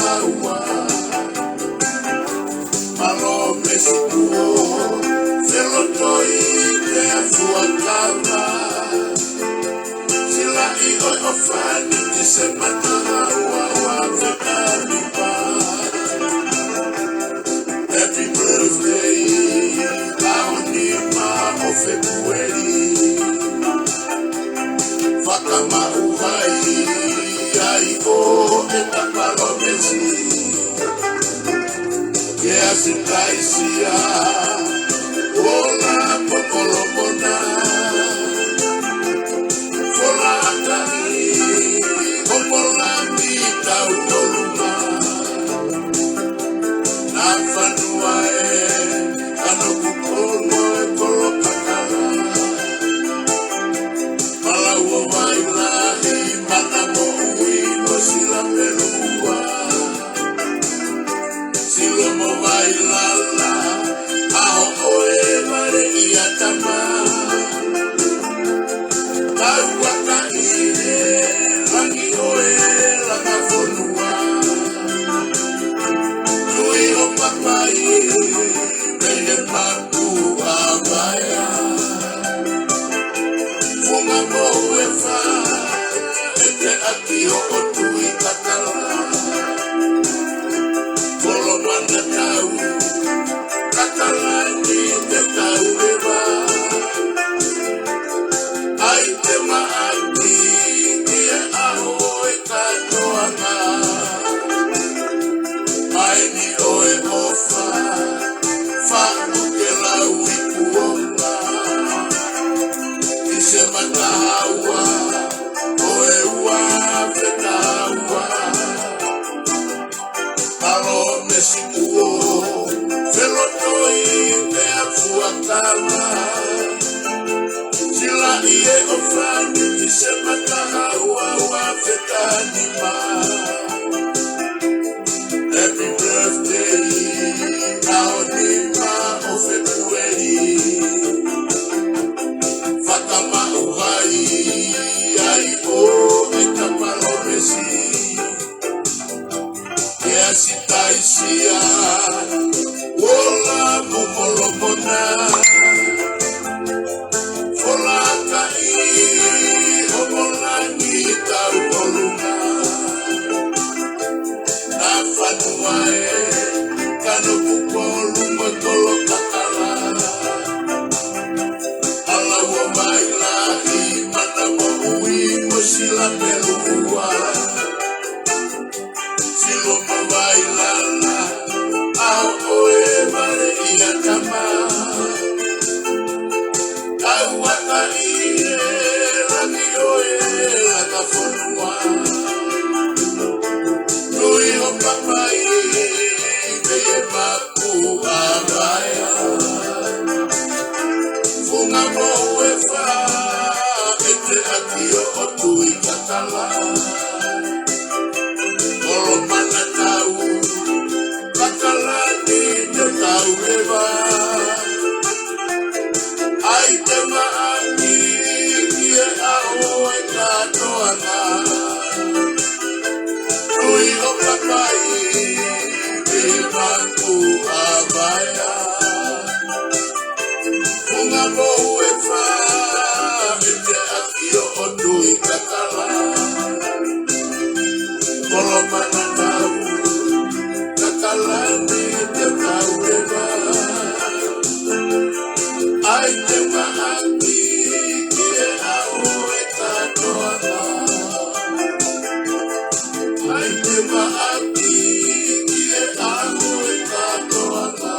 haua malo mesikuo felotoi te fuakala sila oi ofani ti se haua wa fekalipa happy birthday laonima o February fakamauhai ai o etapalomesi que asitaisia ola pokolomona folakani popolami tautoluma na fonua anokukono kolokakala malawo mailahi manamo uino sila pelua silo mo bailala aho oe mare iatama tauaka ine langi oe langa fonua tui o papai mele maku abaya funga mo uefa ete aki o tui katala Kolomana tau, kakalani te tau eba. Ai te maaki, ia aho e katoa ngā. Ai ni oe ofa, whanu ke lau I kuonga. I se matahaua, oe ua whetahaua. Malo mesikuo, felotoi te afuakala. Sila ie ofani ti se matahaua wa fekanima. Happy birthday, laonima o February. Fakamauhai ai o etapalomesi. Asitaisia ola momolomona folakai homolangi tautolunga na fonua kanokupoluma kolokakala alawo mailahi manamo uimo sila pelua silo mo bailala ao oe mare iatama tauaka ie lagi oe langa fonua tui o papai meye maku abaya funga mo uefa ete aki o tui katala Kolomana tau, kakalani te tau eba. Ai te maaki, ie aho e katoa ngā. Tui o papai, me maku abaya. Funga mo uefa, ete aki o tui katala. Kolomana tau, kakalani te tau eba. Ai te maaki, ie aho e katoa ngā. Ai te maaki, ie aho e katoa ngā.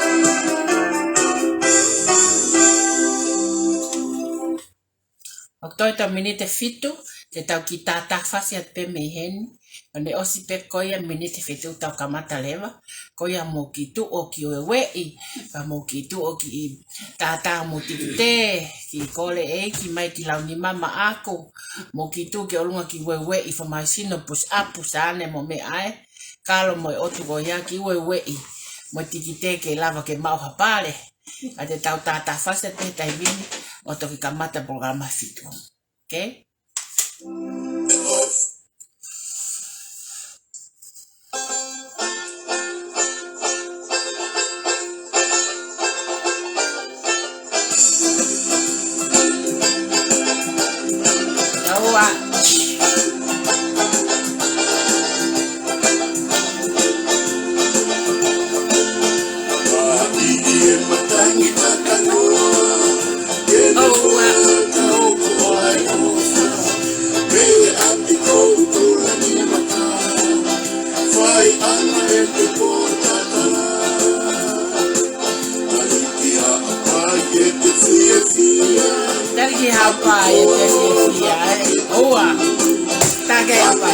Toi ta minute fitu, te tau ki tātā whasi at pe me hen. Ane osi pe koia minute fitu tau kamata lewa. Koia mō ki tu o ki oe wei. Pa mō ki tu o ki tātā mō tikite. Ki kole e ki mai ki lau ni mama ako. Mō ki tu ki olunga ki oe wei. Fa mai sino pus apu saane mo me ai. Kalo mo e otu ko ya ki oe wei. Mo tikite ke lava ke mau hapale. Ate tau tātā whasi at pe taimini. O toki kamata programa fitu. Okay? Dari hapa ya fia oa taga hapa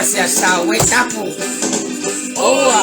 Sia sa we tapu. Oa.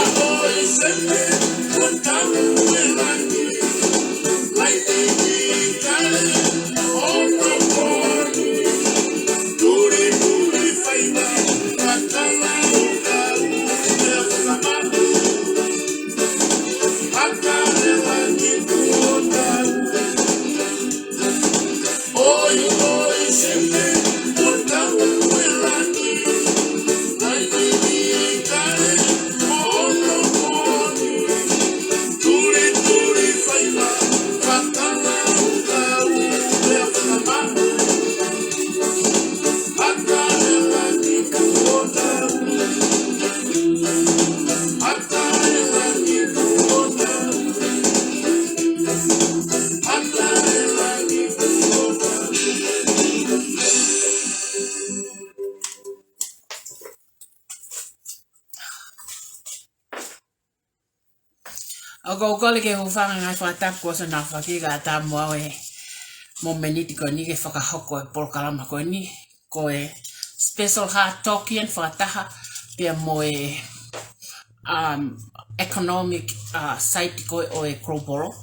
Ogo gole ke hufanga ngai whatap ko sa na fakiga ta mo e mo meniti ko ni ke faka'ako por kalama ko ni ko e special heart token fataha pia mo e economic site ko o e kroboro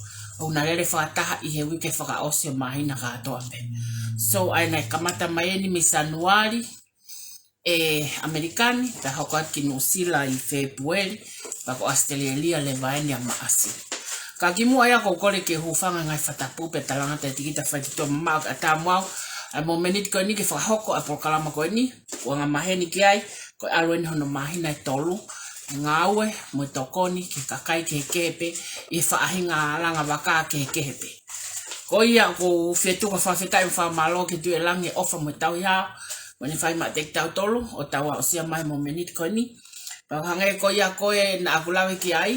o na lele fataha I he wike faka'osio mahina katoa pe so ai na kamata mai ni misanuari e amerikani ta hokot ki nusila I February bako Australia le vaeni a maasi. Ka kimu aya ko kole ke hufanga ngai fatapu pe talanga te tikita fatito ma ata mo a momenit ko ni ke faka'ako a por kalama ko ni o nga maheni ki ai ko alwen hono mahina tolu ngawe mo tokoni ke kakai ke kepe I fa'ahinga langa baka ke kepe. Ko ia ko fetu ko fa feta fa malo ke tu elange ofa mo tau ya Wani fai ma tek tau tolu o tawa o sia mai mo menit ko ni. Pakangai ko ya ko e na akulawe ki ai.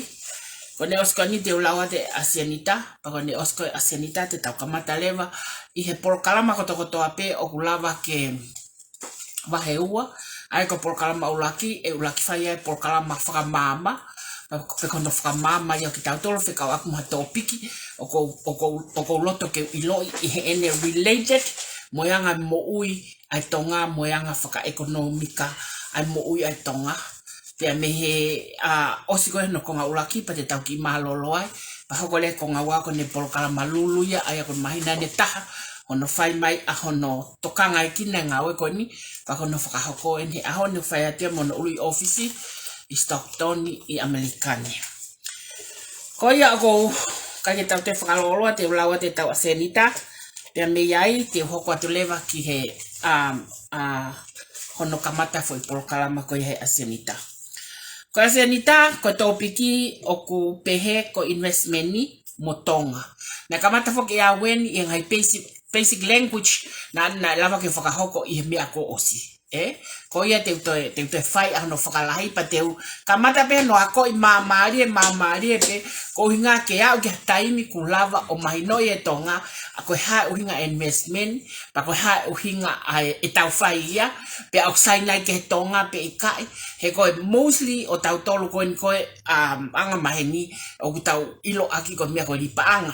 Ko ne osko ni te ulawa te asianita. Pako ne osko asianita te tau kamata leva. I he por kalama koto ape o kulawa ke wahe ua. Ai ko por kalama ulaki e ulaki fai ai por kalama whakamama. Pe kono whakamama ia ki tau tolu whikau aku maha tō piki. O ko loto ke iloi I he ene related. Moyanga mo ui ai Tonga moyanga fakaekonomika ai mo ui ai Tonga te me he osiko no konga ulaki pa te tau ki malolo ai pa hokole konga wa ko ne polkala malulu ya ai ko mahina ne taha ono fai mai a hono tokanga I kina ngawe ko ni pa kono fakahoko en he a hono fai ate mono ui office I Stockton I Amerikani ko ia ko ka ke tau te fakalolo te ulawa te tau asenita Pea me iai te hoko atu lewa ki he hono kamata foi por kalama ko he asianita. Ko asianita ko topiki o ku pehe ko investment ni mo Tonga. Na kamata foki ya wen I ngai basic language na lava ke fakahoko I me ako osi. ko ia te fai ano whakalahi pa teu kamata pe no ako I mamari pe ko hinga ke au ke taimi ku lava o mahino e Tonga ako ha uhinga investment pa ko ha uhinga e tau fai ia pe au saina ke Tonga pe ikai he ko mostly o tau tolu ko anga maheni o tau ilo aki ko mia ko li paanga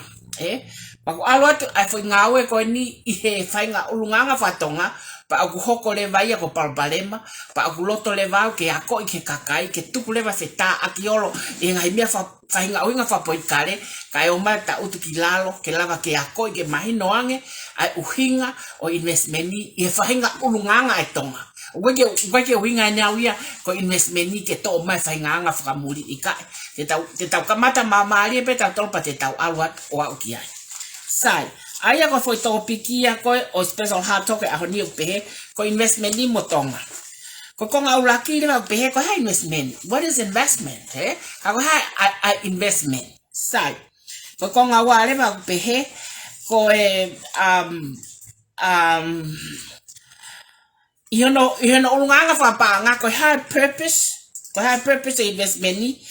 pa ko alo atu ai foi ngawe ko ni I he fai nga ulunganga fa Tonga pa aku hoko le vai ako palbalema pa aku loto le vai ke ako I ke kakai ke tuku le vai feta akiolo e ngai mia fa inga oinga fa poikare kai o mai ta utu kilalo ke lava ke ako I ke mahino ange ai uhinga o investmenti e fa inga ulunganga e Tonga Wake winga nyawia ko investmenti ke to mai fa inga anga fa muri ika te tau kamata mamari pe ta tolpa te tau alwat o au kiai sai Aya ko foi topikia ko o special hard talk a honi pe ko investment ni mo Tonga. Ko konga ulaki le pe ko ha investment. What is investment? Ka ko ha investment. Sai. Ko konga wa le pe ko you know ulunga fa pa nga ko ha purpose investment ni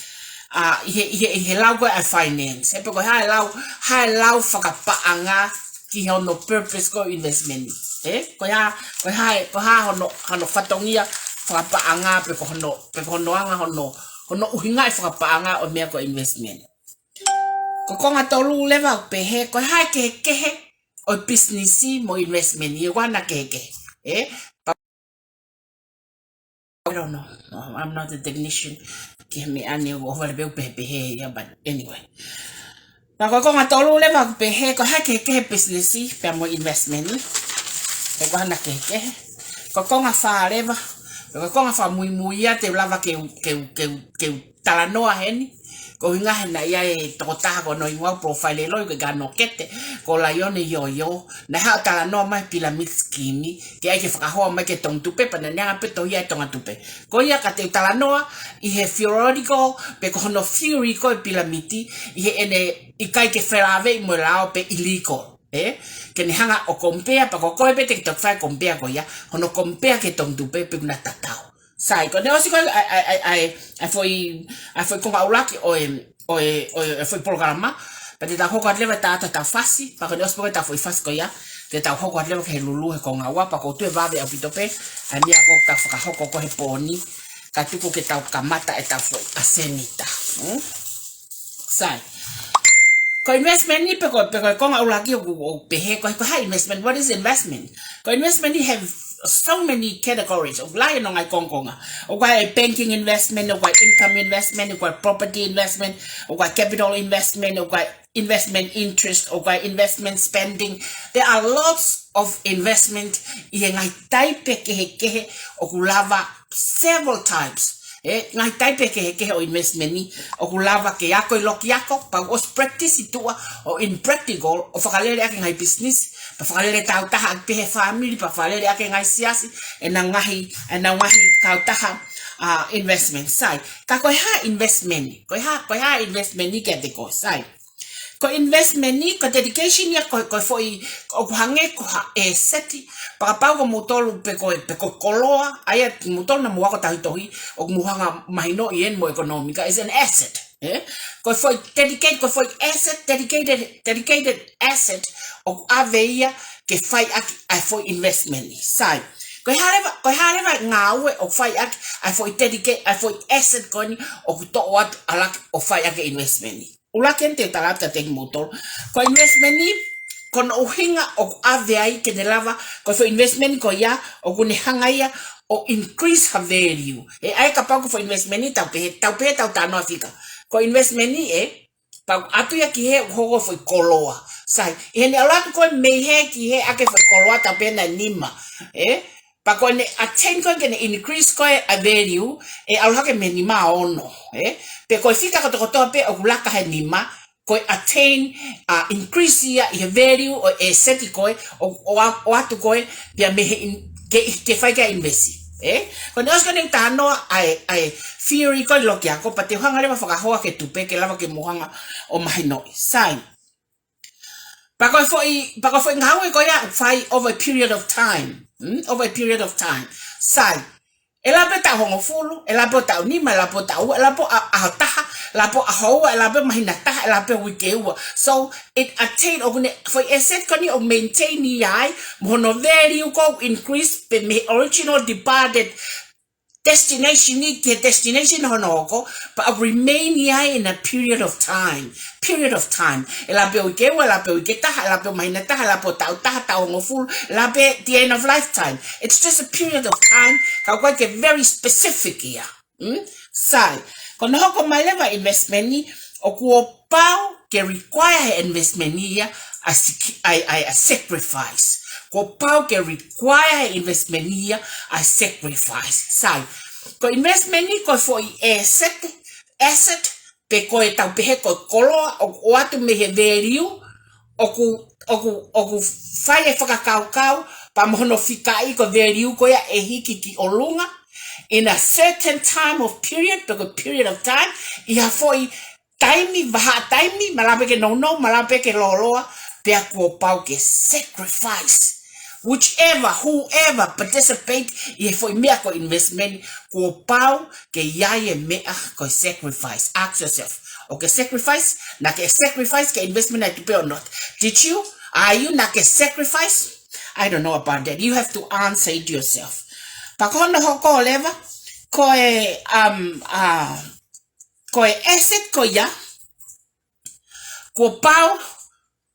he lau ko a finance. He ko ha lau whakapaanga ki hono purpose ko investment. Ko ha hono whatongia whakapaanga pe ko hono anga hono uhinga whakapaanga o mea ko investment. Ko konga tolu lewa pe he ko ha kehe o business mo investment ye wana kehe. I don't know. I'm not a technician. Give me any over the pehe, but anyway. But ko nga tolu le ba pehe ko ha ke business pe mo investment ni. Ko nga ke. Ko nga fa le ba. Ko nga fa muy ya te lava ke talanoa heni. Ko nga na ya e tota ko no ingwa profile lo ke gano kete ko la yo na ha talanoa mai pyramid scheme ke ai ke fakaho mai ke Tongi Tupe pa na nga pe to ya Tongi Tupe ko ya ka te talanoa I he theoretical pe ko no theory ko pyramid I he ene I kai ke ferave mo lao pe illegal ke ne hanga o compare pa ko pe te to fa compare ko ya hono compare ke Tongi Tupe pe na tatao sai ko ne o si ko ai foi ko aulaki o foi programa pa te ta hoko atleva ta fasi pa ko ne o si ta foi fasi ko ya te ta hoko atleva ke lulu ko ngawa pa ko tu va de apitope a mia ko ta fa hoko ko he poni ka tuku ke ta kamata e ta foi asenita sai ko investment ni pe ko aulaki o pe ko ha investment. What is investment? Ko investment ni have so many categories of lion on konga o banking investment o income investment o property investment o capital investment o investment interest o investment spending. There are lots of investment I ngai taipe ke o kulava several times ngai taipe ke o investment ni o kulava ke yako loki yako pa os practice itua o in practical o fakalele ake ngai business pa fakalele tau taha pe family pa fakalele ake ngai siasi na ngaahi tau taha investment sai ka ko ha investment ko ha investment ni ke te ko sai ko investment ni ko dedication ya ko foi o hange ko seti pa pa ko motolo pe ko koloa aya motolo na mo ko tahitohi o muhanga mahino ien mo economica is an asset ko foi dedicated asset o aveia ke fai a foi investment ni sai ko hareva ngawe o fai a foi dedicate a foi asset ko ni o to wat ala o fai a investment ni ula kente talata te motor ko investment ni kon uhinga o aveai ke lava ko foi investment ko ya o kuni hanga ya o increase her value ai kapako for investment ni tau tano afika ko investment ni pa atu ya ki he hogo foi koloa sai ene ala ko me he ki he ake foi koloa tau pe na nima pa ko ne attain ko ke increase ko a value ala ke minima ono pe ko fika ko to pe o kulaka he nima ko attain increase ya i value o seti ko o atu ko ya me ke fai ka investi ko ne os ko ne tano ai theory ko lo kia ko pate hanga le fa ho ke tupe ke lava ke mohanga o mahino sai pa ko foi ngawe ko ya fai over a period of time Sai. E la pe ta hongo fulu, e la pe ta unima, e la pe ta ua, e la pe ahotaha, e la pe ahoa, e la pe mahinataha, e la pe wikeua. So, it attain, for asset koni o maintain ni ai, mono value ko increase, pe me original departed destination ni ke destination honoko, but remain here in a period of time. Period of time. La pe ukewa, la pe uketaha, la pe mahinataha, la pe tautaha, taongoful, la pe the end of lifetime. It's just a period of time. Ka get very specific here. Sai. Kono hoko mai leva investment ni o kuo pau ke require investment ni a sacrifice. Ko pau ke require investment here a sacrifice. Sai. Ko investment ni ko for asset pe ko e tau pehe ko koloa o atu me he value o ku fai e faka'atamai pa mohono fikai ko value ko ya e hiki ki olunga in a certain time of period, period of time, iha foi taimi, vaha taimi, malape ke no, malape ke loloa, pe ako pau ke sacrifice. Whichever, whoever participate, iha foi mea ko investment, ko pau ke iaie mea ko sacrifice. Ask yourself, okay, sacrifice, na ke sacrifice ke investment na tupe or not? Did you? Are you na ke sacrifice? I don't know about that. You have to answer it yourself. Pakono hoko leva koe asset ko ya ko pau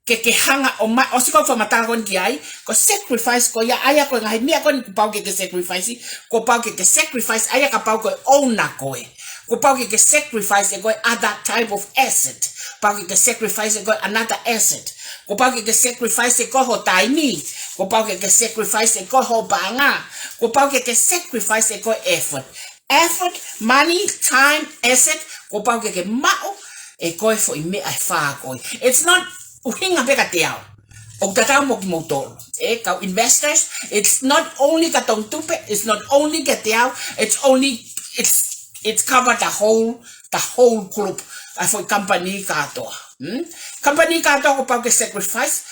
ke hanga o ma osiko fa matala kon kiai ko sacrifice ko ya aya ko ngai mia kon ko pau ke sacrifice ko pau ke sacrifice aya ka pau ko own ko pau ke sacrifice ko other type of asset pau ke sacrifice ko another asset ko pau ke sacrifice ko ho taimi ko pau ke sacrifice ko ho banga ko pau ke sacrifice ko effort, money, time, asset ko pau ke mao e ko fo me ai fakaako. It's not uhinga beka teao o tatao mo kimoto ka investors. It's not only ka Tongi Tupe, it's not only ka teao, it's covered the whole group for company katoa. Company katoa ko pau ke sacrifice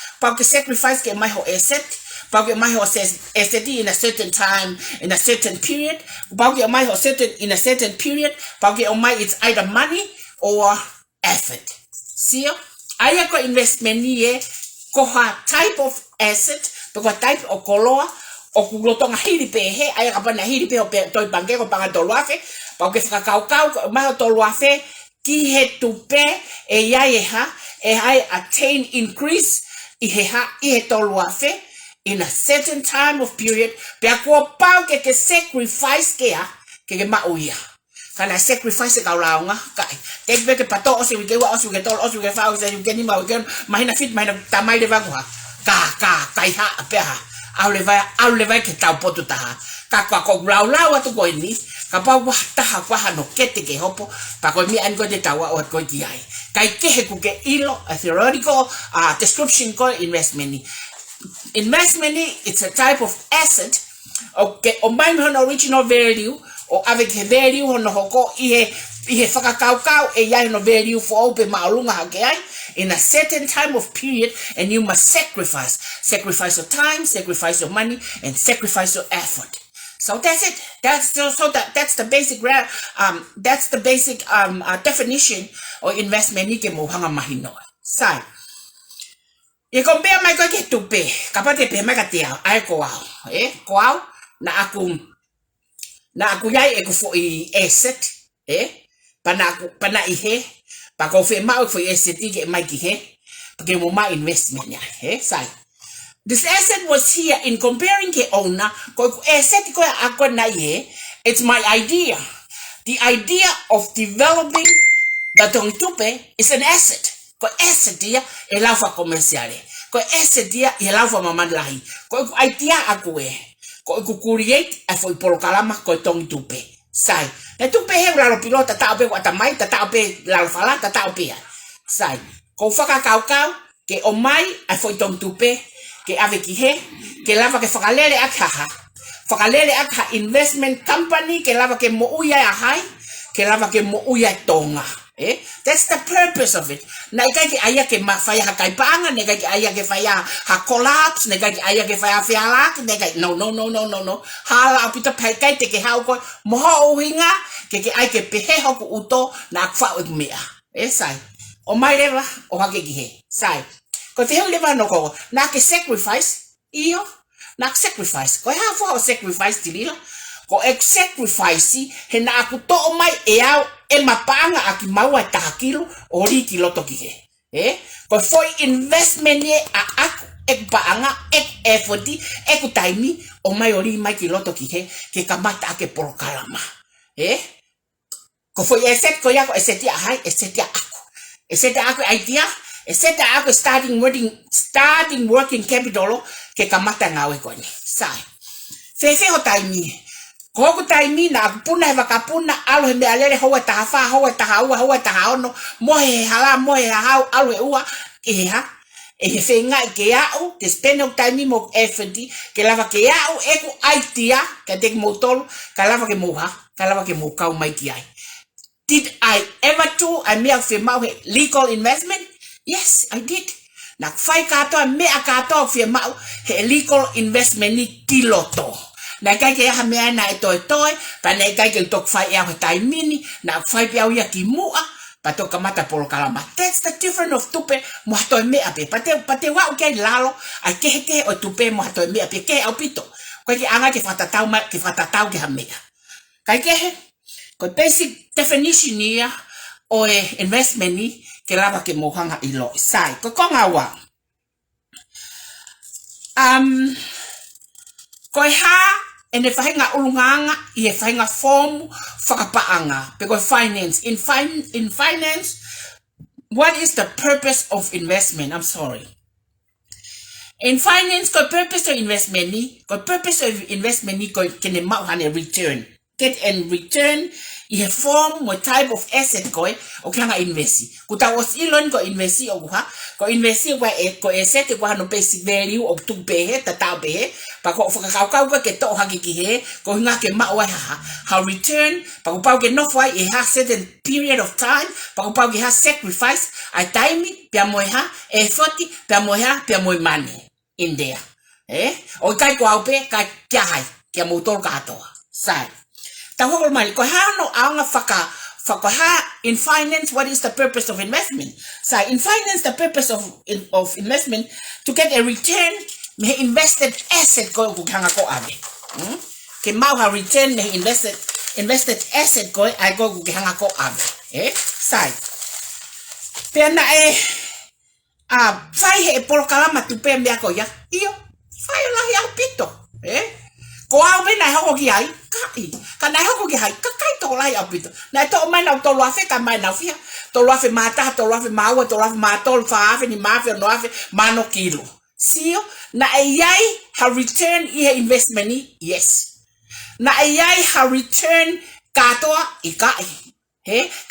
ke mai ho asset, pau ke mai ho asset in a certain time, in a certain period, pau ke mai ho certain in a certain period, pau ke mai it's either money or effort. See you? Aya ko investment ni ko ha type of asset, ko type of koloa o ku loto ngaahi pe he aya ka pana hiri pe o pe toi bange ko panga toluafe pa ke fakaako ma toluafe ki he tupe e ya e hai attain increase i he toluafe in a certain time of period pe ko pau ke sacrifice ke mauia kana sacrifice ka launga kai tek be ke pato o se ke wa o se ke tol o se ke fa o se ke ni ma ke mahina fit mahina tamai de vangwa kai ha pe ha au le vai ke tau poto taha ka ko lau atu ko ni ka pa wa taha kwa hano kete ke hopo pa ko mi an ko de tawa o ko ki ai kai ke he ku ke ilo a theoretical description ko investment ni it's a type of asset okay o mai hono original value o avec value hono hoko ihe faka'atamai e ya no value for open maulunga hakai in a certain time of period, and you must sacrifice your time, sacrifice your money, and sacrifice your effort. So that's it. That's the basic definition or investment ni kemou hanga mahino. Sai. E compare mai ko ke tupe, kapate pe mai ka tia ai ko au na aku yai e ko fo I asset pana ihe pa ko fe mau fo asset ke mai ki he ke mo mai investment ya sai. This asset was here in comparing ke owner ko asset ko ako na it's my idea. The idea of developing the Tongi Tupe is an asset. Ko asset dia e lava comerciale. Ko asset dia e lava mamalahi. Ko idea ako ko create a foi polo kalama ko Tongi Tupe. Sai. Na tupe he la pilota ta pe watamai ta pe la fala ta pe. Sai. Ko fakaako ke o mai a foi Tongi Tupe ke ave ki he ke lava ke fakalele akha investment company ke lava ke mo uya hai ke lava ke mo uya Tonga. That's the purpose of it. Na kai ki aya ke mafaya hakai panga, ne kai aya ke faya ha collapse, ne kai aya ke faya fialak, ne kai no. Hala apita pai kai te ke hau ko moho uhinga ke ai ke pehe hoku uto na akfa ut mea. Sai. O mai lewa o hake ki he. Sai. Ko te heu lewa no ko na ke sacrifice iyo na sacrifice. Ko ha fo sacrifice tilila. Ko ek sacrifice he na aku to mai e au e mapanga aki maua takilo o riki loto ki he. Ko foi investment ye a aku ek paanga ek effort ek taimi o mai ori mai ki loto ki he ke kamata ake porokalama. Ko foi eset ko ya ko esetia hai esetia aku. Esetia aku idea, esetia aku starting working capital ke kamata ngawe ko ni. Sai. Fefe ho taimi. Koku taimi na puna heva kapuna alo hembe alele hoa tahafa hoa tahaono mohe hala mohe hau alo ua eha e fenga ke au ke spend of taimi mo effort ke lava ke au eku aitia ke tek motol ka lava ke moha ka lava ke mokau mai ki ai. Did I ever do a me of legal investment? Yes, I did. Na fai katoa me a katoa firmau he legal investment ni kiloto. Na kai ke ha mea na toi pa na kai ke tok fai ya tai mini na fai pia ya ki mua pa to kamata polo kalama. That's the difference of tupe mo toi me ape pate wa ke lalo a ke o tupe mo toi me ape ke au pito ko ki anga ke fatatau ke ha mea kai ke he ko basic definition ya o investment ni ke lava ke mohanga ilo sai ko konga wa ko ha and if I nga ulunganga if I nga form fakapaanga because finance in finance what is the purpose of investment? I'm sorry. In finance ko purpose of investment ni ko can mau hane return get and return I form what type of asset ko o kanga investi kuta was ilon ko investi o ko investi wa ko asset ko no basic value of tu be ta be pa ko faka'atamai ke to hakiki he ko nga ke ma wa how return pa ko pau ke no foi e ha certain period of time pa ko pau ke ha sacrifice a taimi pia mo ha effort pia mo money in there o kai ko au pe ka kia hai ke motor katoa sai ta ho mai ko ha no anga faka in finance what is the purpose of investment? So in finance the purpose of investment to get a return me invested asset ko hanga ko ave ke mau ha return me invested asset ko ai go hanga ko ave sai pena fai he por kalama tu pe me ko ya io fai la ya pito ko au be na ho ki ai kai kana ho ki ai kakai to lai apito na to mai na to lo fe ka mai na fia to lo fe mata to lo fe maua to lo fe matol fa fe ni ma fe no fe mano kilo sio na ai ha return I investment ni yes na ai ha return katoa ikai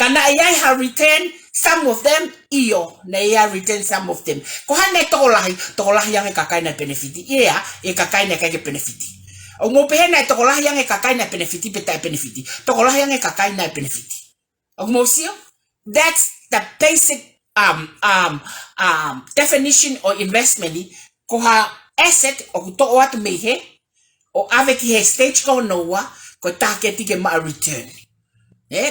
kana ai ha return some of them io na ai return some of them ko hane to lai yang kakai na benefit e kakai na kai benefit o mo pe na to kolah yang e kakai na benefit peta benefit to kolah yang e kakai na benefit o mo sio that's the basic definition of investment ko ha asset o to o atu mehe o ave ki he stage ko noa ko target ke ma return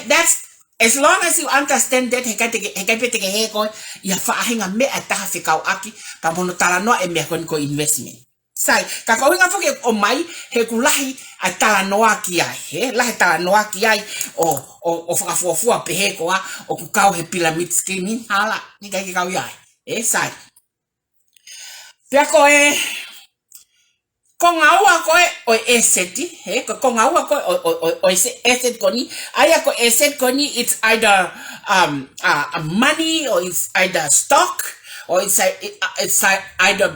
that's as long as you understand that he pete ke he ko ya fa hinga me ata fikau aki pa mono talanoa e me ko investment sai ka ko nga foke o mai he kulahi a talanoa ki ai la talanoa ki ai o fua pe he ko o ku kau he pyramid scheme hala ni ka kau ai sai pia ko ko ngaua ko o asset ko ngaua ko o asset ko ni aya ko asset ko ni it's either money or it's either stock or it's either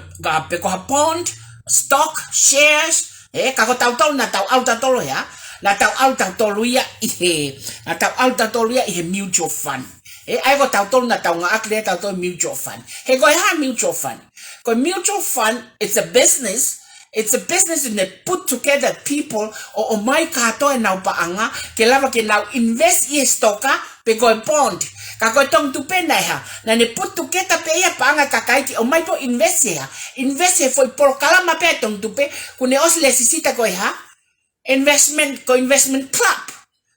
bond stock shares kako tau na tau alta tolo ya na tau alta tolo ya na tau alta tolo ya mutual fund ai go tau na tau ngaahi tau mutual fund go ha mutual fund ko mutual fund it's a business that put together people o mai katoa na paanga ke lava ke now invest I stocka pe go bond Ka koe Tongi Tupe nei ha. Na ne putu keta pe ia paanga kakai ki o mai po investe ha. Investe foi por kalama pe Tongi Tupe kune os le sisita koe ha. Investment club.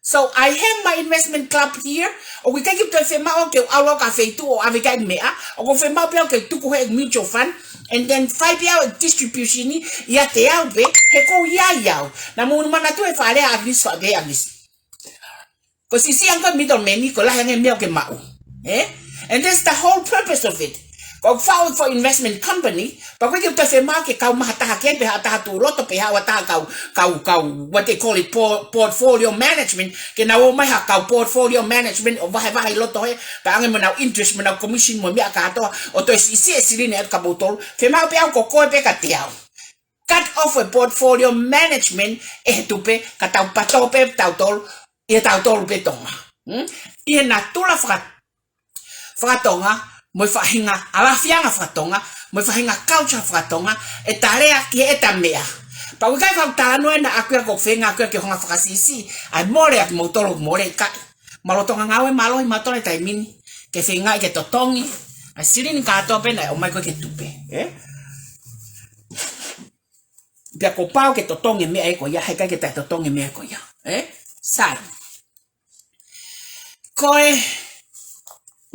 So I have my investment club here. O we kai ki to fe ma o ke alo ka fe tu o ave kai mea. O ko fe ma pe o ke tu ko mutual fund. And then 5 year distribution ni ya te au be he ko ya. Na mo mana tu e fa le avis fa be avis. Ko si ang middleman ni ko la hang me o ke mau. And that's the whole purpose of it. Ko found for investment company, but we give the market kau mahataha ken pe hataha tu loto pe hawa ta kau what they call it portfolio management ke na o mai ha kau portfolio management o vai loto he pa ang mo na interest mo na commission mo mi aka to o to si ne ka botol fe ma pe ko ko pe ka tiao cut off a portfolio management e tu pe ka tau pato pe tau tol pe tonga e na tula fra tonga mo fahinga ala fianga fatonga mo fahinga culture fatonga e tarea ki e tamea pa we kai fa talanoa na akua ko fenga akua ke honga fakasisi ai more ak motoro more ka malotonga ngawe malo i matore taimi ke fenga ke totongi a sirin ka to pe na o mai ko ke tupe dia ko pau ke totongi me ai ko ya he ka ke totongi me ko ya sai koe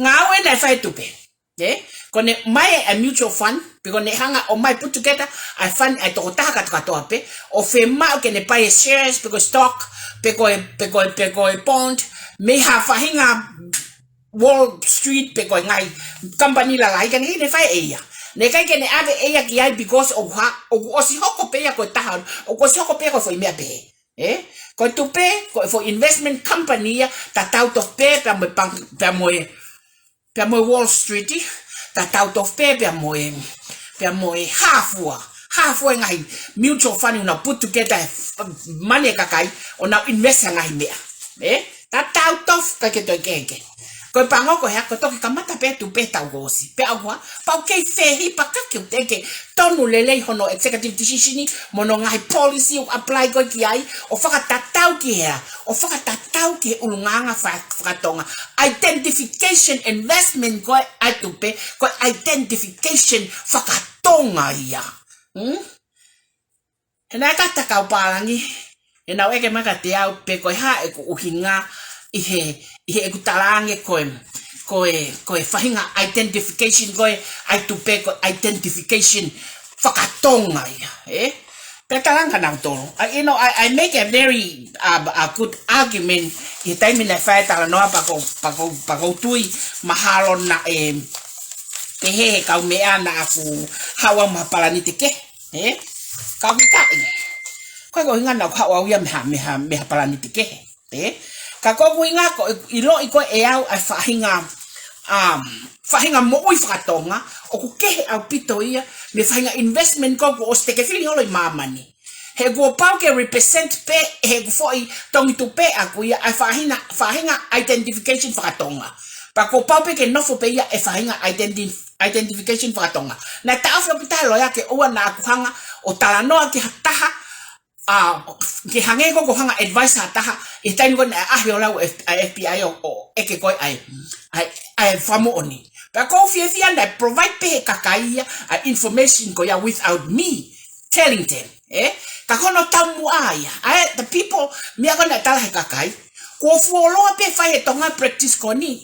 ngawe na fa tupe kone mai a mutual fund because ne hanga o mai put together I fund I toketa katoa pe o fe ma ke ne pai shares because stock peko bond me ha fahinga Wall Street peko ngai company la lai kan ne fai eia ne kai ke ne ave eia ki ai because of ha o si hoko pe ya ko tahan o ko si hoko pe ko foi me pe ko tupe ko for investment company ya ta tau to pe pa mo Wall Street ta tau to pe pe mo halfwa ngai mutual fund una put together money kakai ona invest ngai me ta tau to ka ke to keke ko pango ko ha ko to ka mata pe tu pe tau gosi pe agua pa ke fehi pa ka ke teke tonu lele hono executive decision mono ngai policy apply ko ki ai o faka tatau ki ha o faka tatau ki ulunganga fa tonga identification investment ko atupe ko identification fakatonga ia na ka ta ka palangi na we ke maka te au pe ko ha e ko uhinga ihe kutalange koe fahinga identification koe ai tupe ko identification fakatonga petalanga na tolo I make a very a good argument i taimi na fai talanoa pako tui mahalo na te he kau mea na aku hawa mapalani te ke kau hitai koe hinga na hawa uia meha palani te ke ka ko winga ko ilo iko e au ai fahinga mo ui fatonga o ku ke au pito ia me fahinga investment ko o steke feeling holo mamani he go pau ke represent pe he go foi Tongi Tupe aku ia ai fahinga identification fatonga pa ko pau pe ke no fo pe ia e fahinga identification fatonga na ta afro pita lo ya ke o na aku hanga o talanoa ki hataha ke hange ko hanga advice hataha e tain ko na ahiola FBI o eke ko ai famo oni pa ko fie and I provide pe kakai information ko ya without me telling them ka kono tamu ai the people mi agona tala kakai ko follow pe fai tonga practice ko ni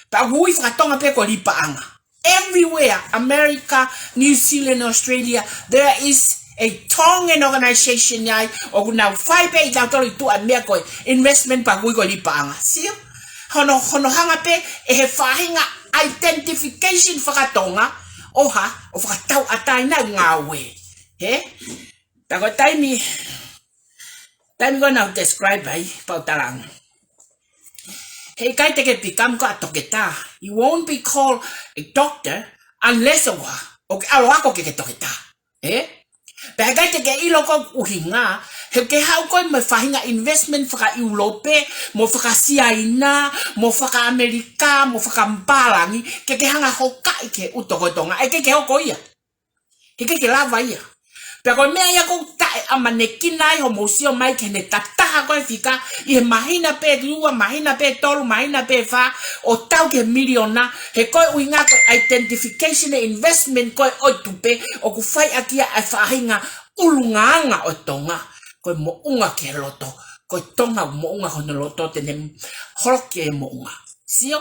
pa hui fa tonga pe ko lipaanga everywhere America, New Zealand, Australia there is a Tongan organization yai o now 5 down to America investment pa gui ko lipaanga sio hono hanga pe he fahinga identification fakatonga oha o fakatau atai na ngawe ta ko taimi go now describe ai pa talang he kai te ke pikam ko toketa you won't be called a doctor unless o alo ako ke toketa Bagai te ke ilo ko uhinga he ke hau ko me fahinga investment faka Europe mo faka Siaina mo faka Amerika mo faka Mpalangi ke hanga hoka ke utokotonga ke hoko ia he ke lava ia Pea koe mea ia kou tae ama ne kinai ho mousio mai ke ne tataha koe fika i he mahina pe lua, mahina pe tolu, mahina pe wha o tau ke miliona he koe uinga koe identification e investment koe oi tupe o ku whai akia ai whahinga ulungaanga o Tonga koe mo unga ke loto koe Tonga mo unga hono loto tene horoki e mo unga sio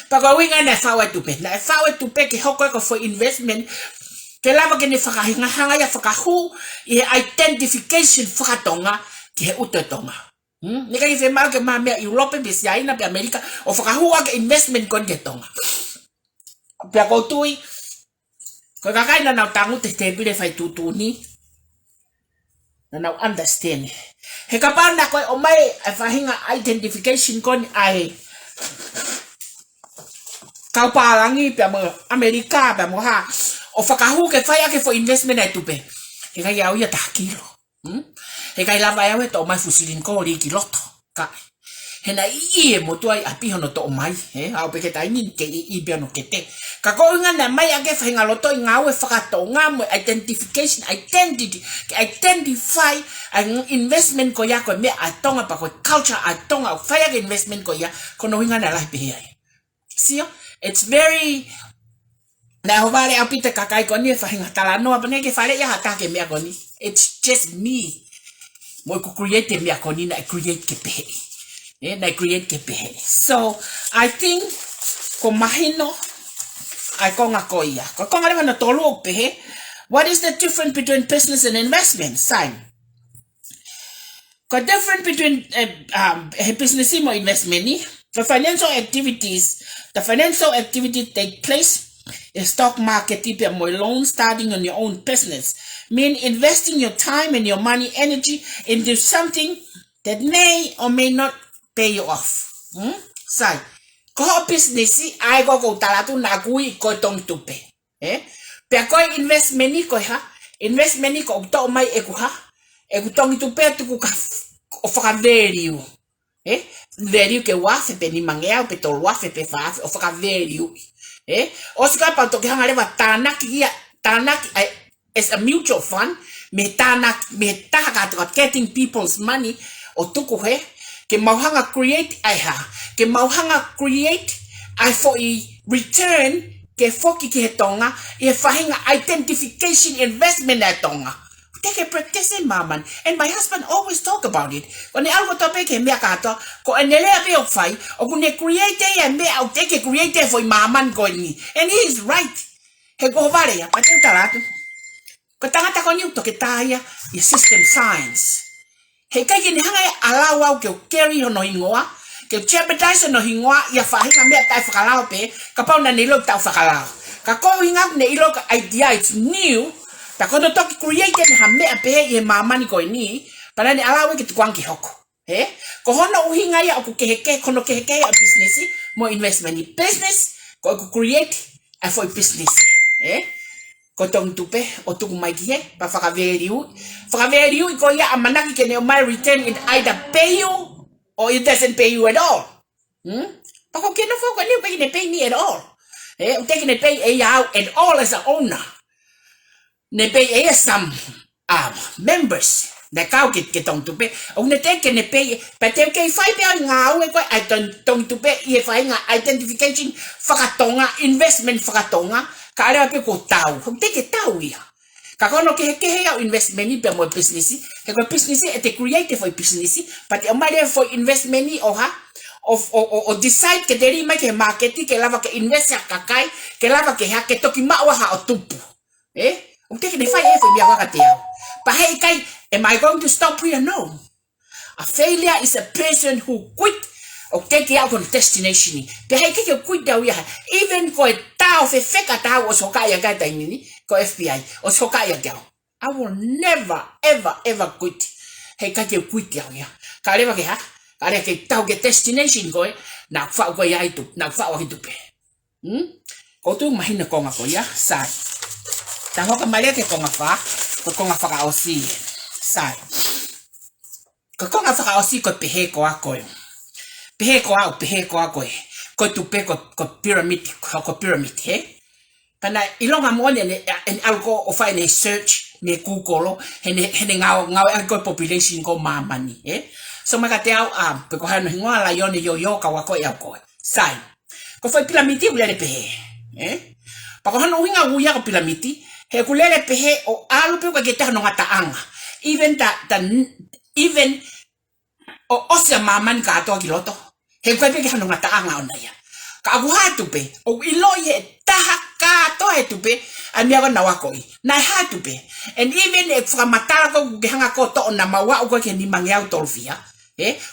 pa koe uinga na whawe tupe ke hoko ko for investment ke lava ke ne whakahinga hanga ia whakahu i he identification whakatonga ki he uto Tonga. Nika i whemau ke maa mea Europe pe siaina pe Amerika o whakahu ke investment kon ke Tonga. Pea koutui, koe kakai na nau tangu te tebile whai tutuni, na nau understand. He kapau na koe o mai e whahinga identification kon ai kauparangi pe mo Amerika pe mo ha o whakahu ke whai ake for investment ai tupe. He kai au ia tahakilo. He kai lava au e to mai fusilin ko ri ki loto. Kai. He na i e motu ai api hono to mai. Au peke taimi ke i biano ke te. Ka ko inga na mai ake whainga loto i ngau e whakatonga mo identification, identity. Ke identify ang investment ko ia ko mea a Tonga pa ko culture a Tonga. Whai ake investment ko ia kono inga na lai pehe ai. See? It's very na hovare apita kakai koni fahinga talanoa bane ke fare ya hata ke mea koni. It's just me. Mo ku create mea koni na create ke pehe. Na create ke pehe. So I think ko mahino ai konga koia. Ko konga le na tolu pehe. What is the difference between business and investment? Sign. The difference between business and investment, the financial activities take place in stock market, more loan starting on your own business. Mean investing your time and your money, energy into something that may or may not pay you off. Sai, ko business ai ko talatu na kui ko Tongi Tupe. Pe ko investment ni ko ha, investment ni ko to mai e ku ha. E ku Tongi Tupe tu ku ka o fa value. Value ke wa fe pe ni mangea pe to wa fe pe fa o fa value. O ska pa to ke hanga le wa tānaki as a mutual fund me tānaki getting people's money o tuku he ke mauhanga create ai ha ke mauhanga create ai for I return ke foki ke Tonga e fahinga identification investment at Tonga. Take a practice in maman, and my husband always talk about it. When the algo topic ke mea kato, ko enele be o fai, o kune create and me au take create for maman ko ni. And he is right. He go vale ya, pati utalato. Ko tangata ko ni toketa ya, your system science. He kai ni hanga alawa au ke carry hono ingoa, ke jeopardize no hingoa ya fahinga mea tai whakalao pe, ka pau na nilo tau whakalao. Ka ko hinga ne ilo ka idea it's new. Ta kono toki create ni hamea pe e mamani ko ni para ni alawe ki tukwang ki hoko ko hono uhinga ya ku keheke kono keheke a business mo investment ni business ko ku create a for business ko Tongi Tupe o tuku mai ki pa faka value ko ya amanaki ke ne my return in either pay you or it doesn't pay you at all pa ko keno fo ko ni pay me at all I'm taking a pay a out and all as an owner. Ne pay some members na kau ke Tongi Tupe o ne take ne pay pa te ke fai pe ngau e ko ai Tongi Tupe I fai nga identification fakatonga investment fakatonga ka ara pe ko tau o te ke tau ia ka kono ke investment ni pe mo business ke ko business e te create for business but o mai for investment ni o ha o decide ke deri mai ke market ke lava ke invest ya kakai ke lava ke ha ke toki ma wa ha o tupu take the fight for me but hey kai am I going to stop here? No. A failure is a person who quit or take out on destination. But hey kai quit da we even ko tao fe faka'atamai o soka ya ga taimi ko FBI o soka ya ga. I will never ever quit. Hey kai quit ya ya. Ka le ke ha. Ka le ke tao ke destination ko na fa ko ya itu na fa wa itu pe. Ko tu mahina ko nga ko ya sai. Taho ka male ke konga fa ko konga fa osi sai ko konga fa osi ko pehe ko ako ko tupe ko pyramid he kana ilonga mo ne en algo o fa ne search ne kukolo hene ngau ko population ko mamani so makate au pe ko hano hingoa la yone yo ka wako ya ko sai ko foi pilamiti ulele pehe pa ko hano hinga uya ko pilamiti he kulele pehe o alu pe ko geta no ngataanga even o osia mamani ka to kiloto he ko pe hano ngataanga ona ya ka hatu pe o iloye taha to he tupe amia na wakoi na hatu pe and even if matala ko gehanga ko to na mawa ko ke ni mangia tolfia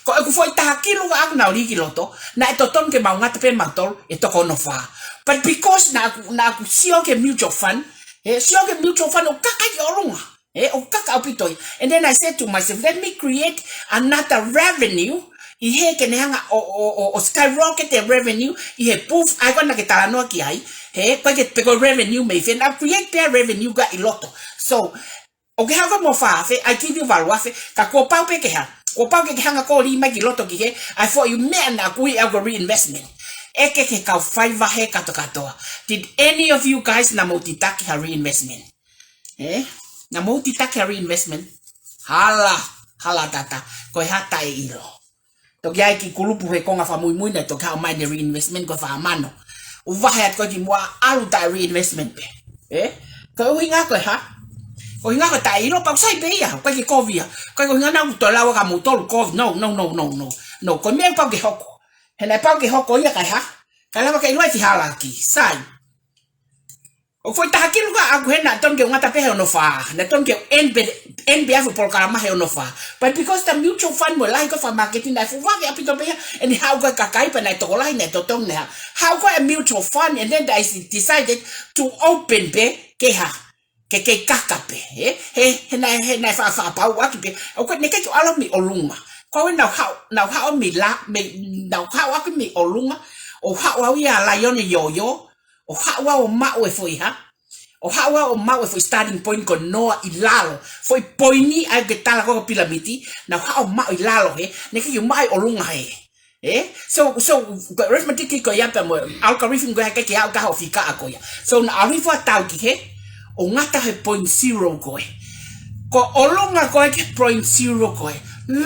ko ku foi taha kilo ga na ri kiloto na to ton ke maunga te pe matol e to kono fa but because na ku sio ke mutual fund sio ke mutual fund o kaka yorunga o kaka opitoi and then I said to myself let me create another revenue ihe ke nehanga o skyrocket the revenue ihe poof ai kona ke talanoa ki ai ko ke pego revenue me fen up create their revenue ga iloto so okay hanga mo fa fe I give you value fe ka ko pau pe ke ha ko pau ke hanga ko ri ma ki loto ki he I for you man na ku algo reinvestment eke ke ka 5 he katoa did any of you guys na multitaki ha reinvestment na multitaki ha reinvestment hala tata ko hata ilo to ya ki kulupu he konga fa muy na to ka mai reinvestment ko fa mano u va hat ko ki mo alu ta reinvestment pe ko hinga ko ha ko hinga ko ta ilo pa sai pe ya ko ki kovia ko hinga na to la ka mo to ko no ko me pa ke hoko he na pa ke hoko ya ka ha ka la ka ilo ti hala ki sai o foi ta ki luga aku he na ton ke ngata pe he no fa na ton ke NBF por karama he no fa but because the mutual fund mo like for marketing na fu wa ke apito pe and how go kakai pa na to la na to tong na how go a mutual fund and then I decided to open pe ke ha ke kaka pe he na fa pa wa ke o ko ne ke alo mi olunga ko na how mi la me na how wa ke mi olunga o how wa ya la yo yo o hawa o mawe foi ha o hawa o mawe foi starting point ko noa ilalo foi poini ai ke tala ko pilamiti na ha o ma ilalo he ne ke mai o lunga he so arithmetic ko ya pa mo algorithm go ke ya ka ho fakaako ya so na arifa tau ki he o ngata he 0.0 ko olunga ko ke 0.0 ko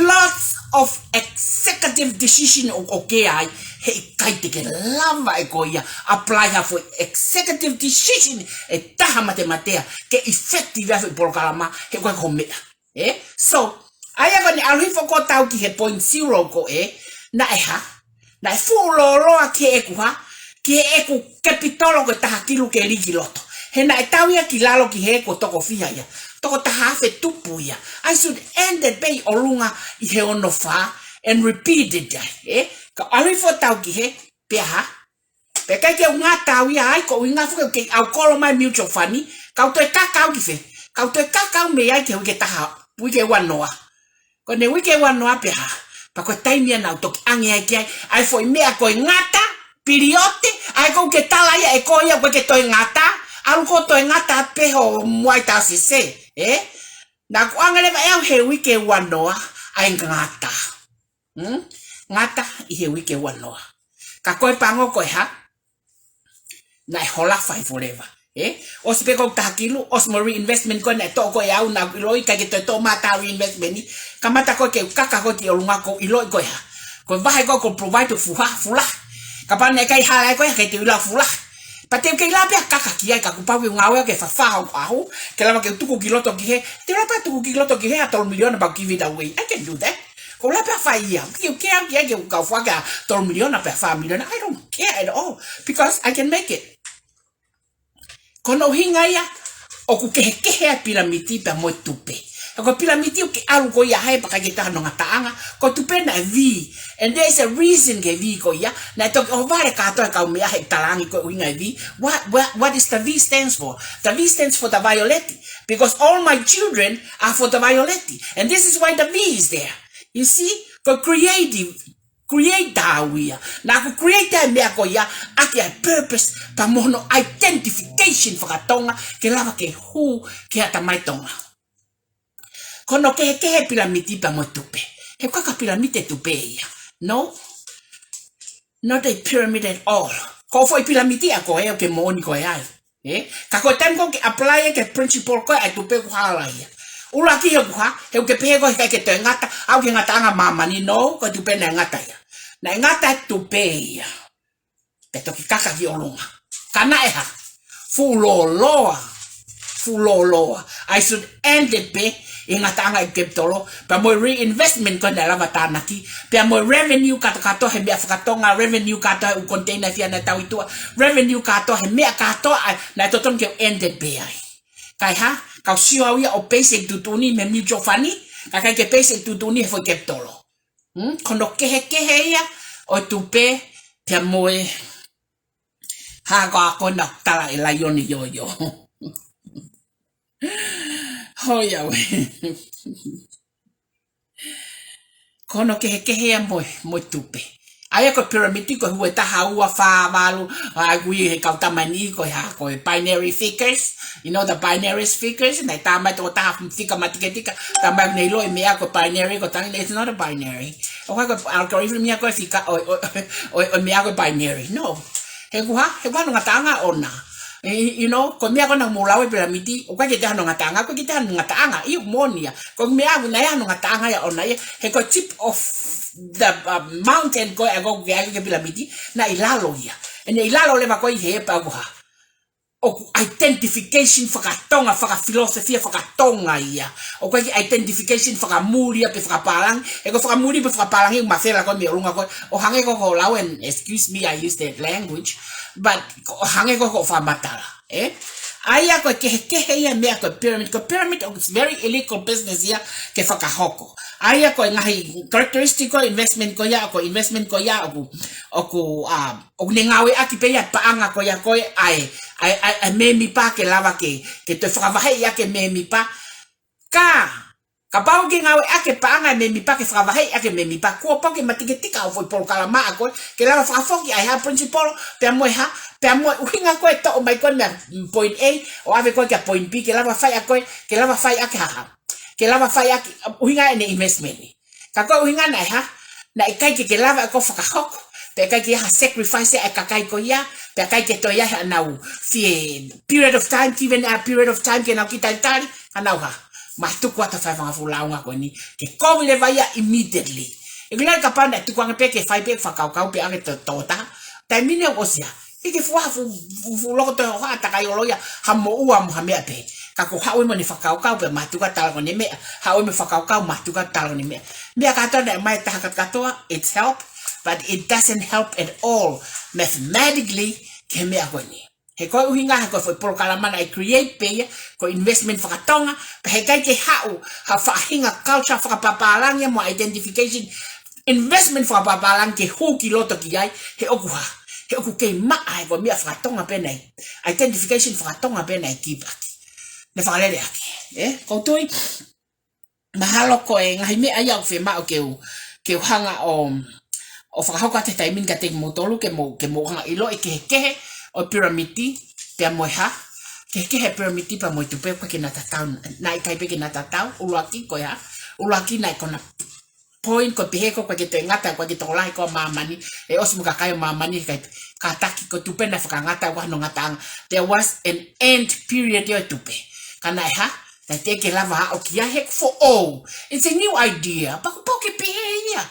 lots of executive decision o ke ai he kai te ke lava e koia apply ha for executive decision e taha matematea ke effective afe programa he kwa komea so aya ko ni alifo ko tau ki he 0.0 ko na ha na fulo roa ke eku kapitolo ko taha kilu ke ligi loto he na tau ya kilalo ki he ko toko fia ya toko taha fe tupu ya I should end the bay olunga I he ono fa and repeat it ka alifo tau ki he pe ha pe kai ke unga tau ya ai ko unga fu ke au kolo mai mutual fund ka to kakau ki fe ka to kakau me ai ke taha wi ke wanoa ko ne wi ke wanoa pe ha pa ko taimi na to ange ai ke ai foi me ko ngata piriote ai ko ke tala ya e ko ya ko ke to ngata alu ko to ngata pe ho moi ta si se na ko angale ba ya he wi ke wanoa ai ngata ngata I he wike wanoa ka koe pango koe ha na hola fai forever o se peko takilu os mo reinvestment ko na to ko ya una loi ka ke to mata reinvestment ni ka mata ko ke kaka ko ti olunga ko iloi ko ha ko va ko provide fula ka pa ne kai hala ko ke ti la fula pa te ke la pe kaka ki ai ka ku pa we ngawe ke fa au ke la ke tuku kiloto ki he te la pa tuku kiloto ki he atol million ba give it away I can do that ko la pa fa ia ki ke ka fa ka tol million pa fa million I don't care at all because I can make it kono hinga ia o ku ke pilamiti pa mo tupe ko pilamiti ke alu ko ia hai pa ka kita no ngataanga ko tupe na v and there's a reason ke v ko ia na to o vare ka to ka me ai talangi ko hinga v what is the v stands for the v stands for the violet because all my children are for the violet and this is why the v is there. You see, ko create dawia. Na ko create me ko ya aki a purpose pa mono identification fakatonga ke lava ke hu ke ata mai tonga. Kono ke piramidi pa mo tupe. He ka piramide tupe ya. No. Not a pyramid at all. Ko foi piramidi a ko e ke moni ko ai. Kako time ko ki apply ke principle ko ai tupe ko hala ia. Ula ki he buha, he ke pehe ko he ke te ngata, au ke ngata anga mama ni no, ko tupe na ngata ia. Na ngata tupe ia. Pe toki kaka ki olonga. Kana eha. Fuloloa. I should end the pe ingata anga ikeptolo, pa mo reinvestment ko na lava tānaki, pa mo revenue kato he mea whakatonga, revenue kato he u container fia na tau itua, revenue kato he mea kato na totom ke end the pe ai. Kai ha, kau siwa wia o basic tutuni me mutual fani, kakai ke basic tutuni he foi keptolo. Kono kehe ia, o tupe, pia moe, ha ko na tala e la yoni yo. Hoia we. Kono kehe moi tupe. Aia ko pyramidi ko hue taha ua whāwalu, agui he kautamani ko ha ko binary figures, you know the binary figures, nei tāmai tō taha whika matiketika, tāmai nei loi mea ko binary ko tangi, it's not a binary. O kai ko algorithm mea ko whika o mea ko binary, no. He kuha no ngatanga ona. You know, ko mea ko nang mulawe pyramidi, o kai ke te hano ngatanga, ko ke te hano ngatanga, iu monia. Ko mea ko nai hano ngatanga ya ona, he ko tip of the mountain ko ago ke pyramidi, na ilalo ia. E ne ilalo le ko i he pa kuha. O identification fakatonga, philosophy fakatonga ia. O kai identification fakamuria pe fakapalang, e ko fakamuri pe fakapalang i mafela ko me runga ko. O hange ko lawen, excuse me, I use that language. But hange ko famatala, Aya ko kehe ia mea ko pyramid is very illegal business ia ke fakahoko. Aya ko ngahi characteristic ko investment ko ya oku nengawe aki pe ya paanga ko ya ko ai memi pa ke lava ke te whakawahei ia ke memi pa ka pau ke ngawe ake paanga memi pa ke whakawahei ake memi pa kua pau ke matiketika o foi polo kalama ako ke lava whakafoki ai ha principal pe mo uhinga ko to o mai ko na point A o ave ko ke point B ke lava fai ake ha ke lava fai ake uhinga ene investment ka ko uhinga na ha na ikai ke lava ko whakahoko pe kai ke ha sacrifice ai kakai ko ya pe kai ke to ya na u period of time given a period of time ke na kita tari ana ha matu kwa ta fa fulaunga ko ni ke ko le vai immediately e gila ka pa na tu kwa pe ke fai pe fakaako pe ake tota taimi ne osia ike fu loto ha ta kai oloya ha mo ua mo ha me pe ka ko ha we mo ni fakaako pe matu ka tal ko ni me ha we me fakaako matu ka tal ni me ka ta na mai ta katoa it's help but it doesn't help at all mathematically ke me agoni. He ko uhinga ko foi por kalamana I create pe ko investment fakatonga pe he kai ke ha fahinga culture fakapapalang ya mo identification investment fakapapalang ke hu ki loto ki ai he oku ke ma ai ko mi fakatonga pe nei identification fakatonga pe nei ki baki ne falele aki ko toi mahalo ko ngahi me aya fe ma ke hanga o fakahoko te taimi ka te motolu ke mo hanga ilo ke o pyramidi pe moha ke pyramidi pa mo tupe ko ke na tatau na kai pe ke na tatau ulaki ko ya ulaki na ko na point ko pe ko ke te ngata ko ke to lai ko mamani e osmu ka kai mamani kai kataki ko tupe na fakangata wa no ngata there was an end period yo tupe kana ha ta te ke lava o kia he for all it's a new idea pa ko ke pe ya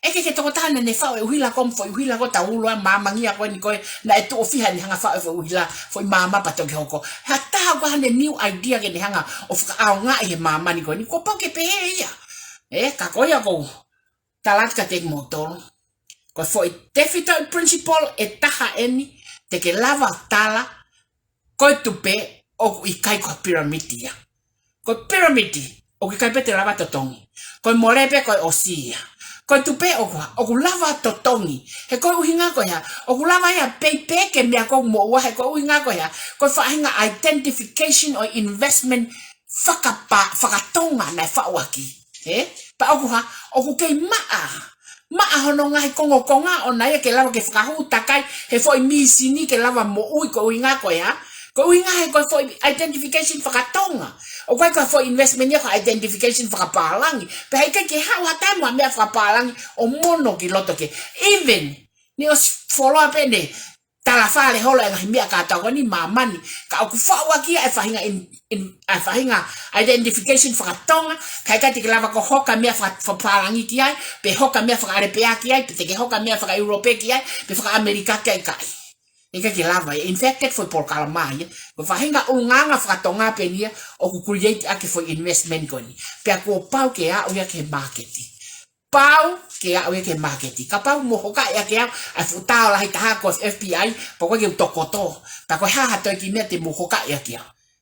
eke ke tokota na ne fa o hila kom fo hila ko taulo mama ngia ko ni ko na etu ofiha ni hanga fa o hila fo mama pato ke hoko hata ko ne new idea ke ni hanga of ka nga e mama ni ko ke pe ya ka ko ya ko talat ka tek motor ko fo deficit principle e taha eni te ke lava tala ko tupe o ikai ko pyramid ya ko pyramid o ke kai pe te lava totongi ko morepe ko osia ko tupe o lava totongi he ko uhinga ko ya o lava ya pepe ke me ko mo wa he ko uhinga ko ya ko fa hinga identification or investment fakatonga na fa waki pa o ke ma hono ngai konga ona ya ke lava ke fakahu takai he fo misini ke lava mo ui ko uhinga ko ya ko uhinga he ko fo identification fakatonga o kai ka fo investment ya identification fakapalangi pe hai ke ha wa ta mo me fakapalangi o mono ki loto ke even ni os follow up ene tala fale hola nga himia katoa ni mamani ka ku fawa kia e fahinga e fahinga identification fakatonga kai ka tiklava ko hoka mia fa palangi kia pe hoka mia fa arepea kia pe te hoka mia fa europe kia pe fa amerika kai kai ika kilava infected for por kalamai ko fahinga unganga fakatonga pe nia o ku create ake for investment koni pe ko pau ke a o ya ke marketing pau ke a ke marketing kapau mo hoka ya ke a futa la hita ko FBI poko ke tokoto ta ko ha to ki mete mo hoka ya ke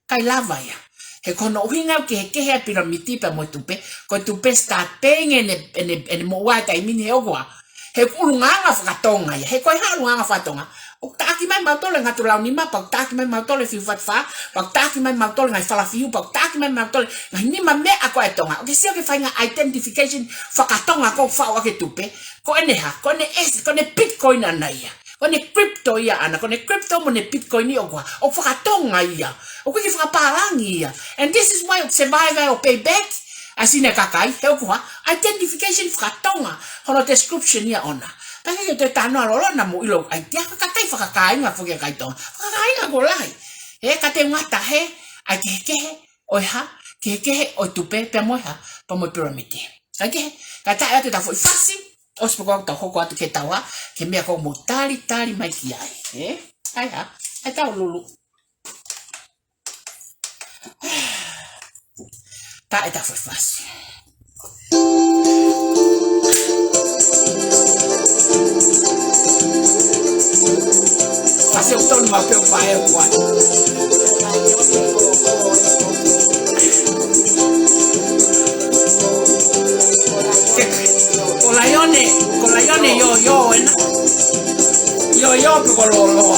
kai lava ya he kono hinga ke he piramidi pa mo tupe ko tupe start paying en mo wa taimi ni ogwa he kulunga fa tonga ya he ko ha lunga fa tonga o taki mai mautole ngatu lau nima pa taki mai mautole fiu fatfa pa taki mai mautole ngai fala fiu pa taki mai mautole ngai nima me ako etonga o ke sio ke fainga identification fakatonga ko fa o ke tupe ko ene ha ko ne es ko ne bitcoin anaya ko ne crypto ya ana ko ne crypto mo ne bitcoin ni o fakatonga ya o ke fa parangi ya and this is why survival or payback asine kakai he ko identification fakatonga hono description ya ona Tapi kita tanah lolo namu ilo ai dia kakai fakakai nga foki kai to fakakai nga golai kate ngata he ai ke oi ha ke o tupe pe mo ha pa mo piramide ake kata ya ta foi fácil os poko ta hoko atu ke tawa ke me ko mo tali mai ki ai ai ha ai ta lulu ta foi fácil Fazer o tono mal pelo pai é o quadro. Colaione yo picololo.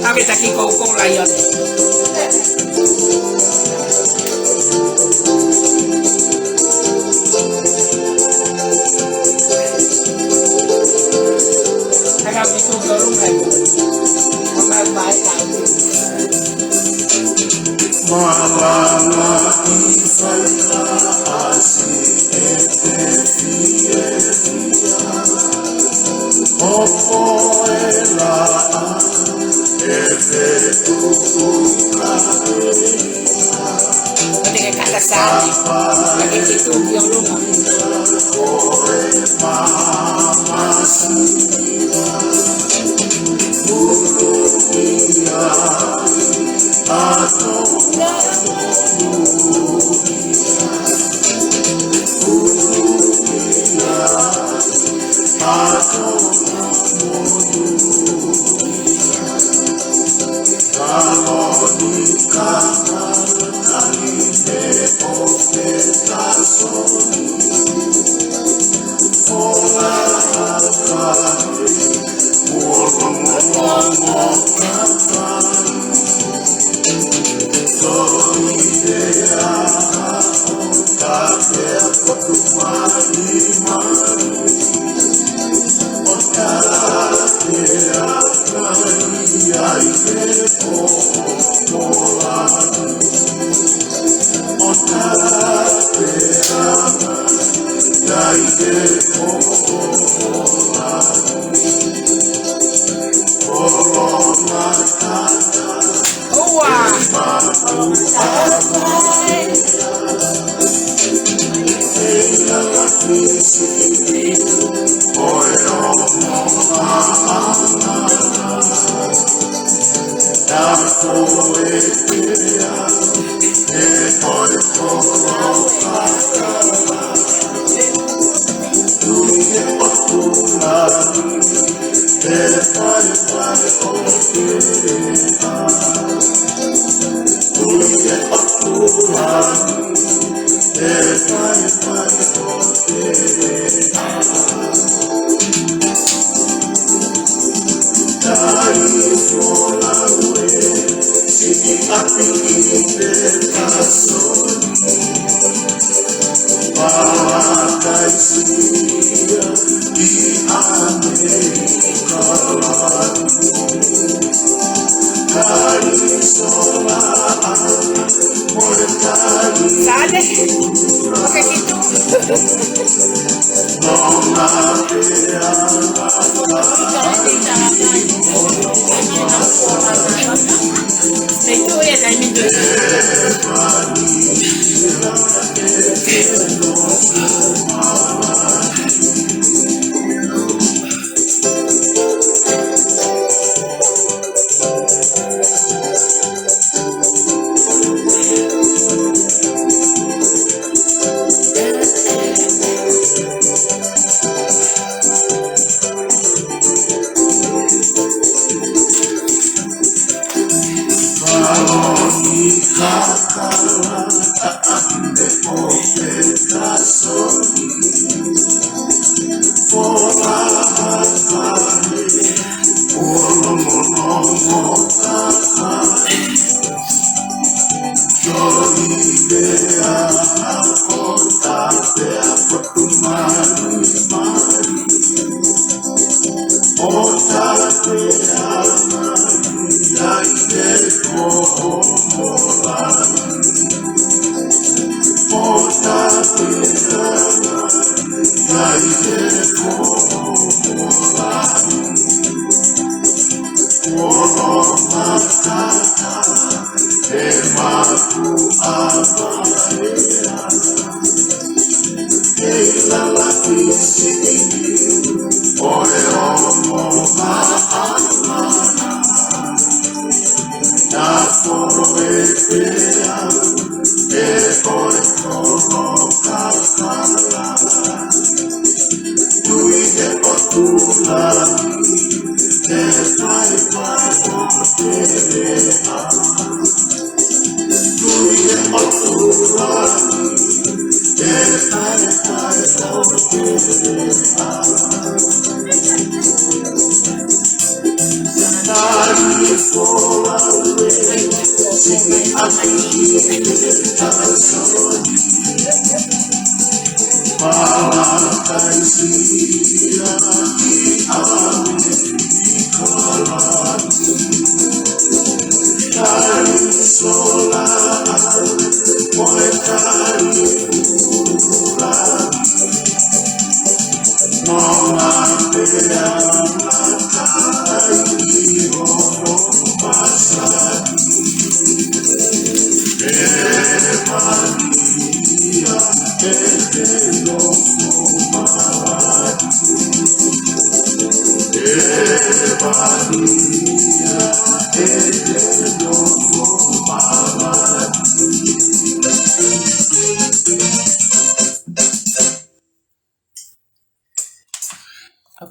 Sabe tá aqui com colaione.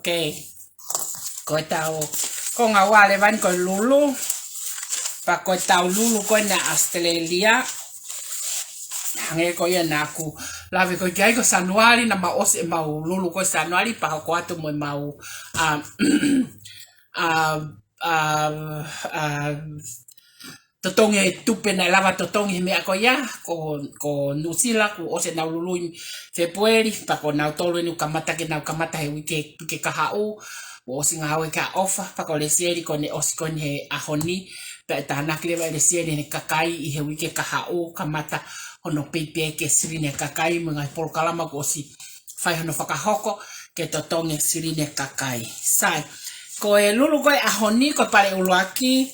Okay, koe tau ko ngā wale van koe lulu, pa koe tau lulu koe na Australia, hange koe ia naku, lawe koe kai ko sanuari na maose mau lulu koe sanuari, pa ko atu mo mau Tongi Tupe na lava Tongi me ako ya ko nusila ku ose na lulu February pa ko na tolu ni kamata ke na kamata he wike ke kahau o singa hawe ka ofa pa ko le sieri ko ne osikon he ahoni pa tānaki le sieri ne kakai I he wike kahau kamata hono pepe ke sirine kakai mga polkalama ko si fai hono fakaako ke Tongi sirine kakai sai ko e lulu ko ahoni ko pale uluaki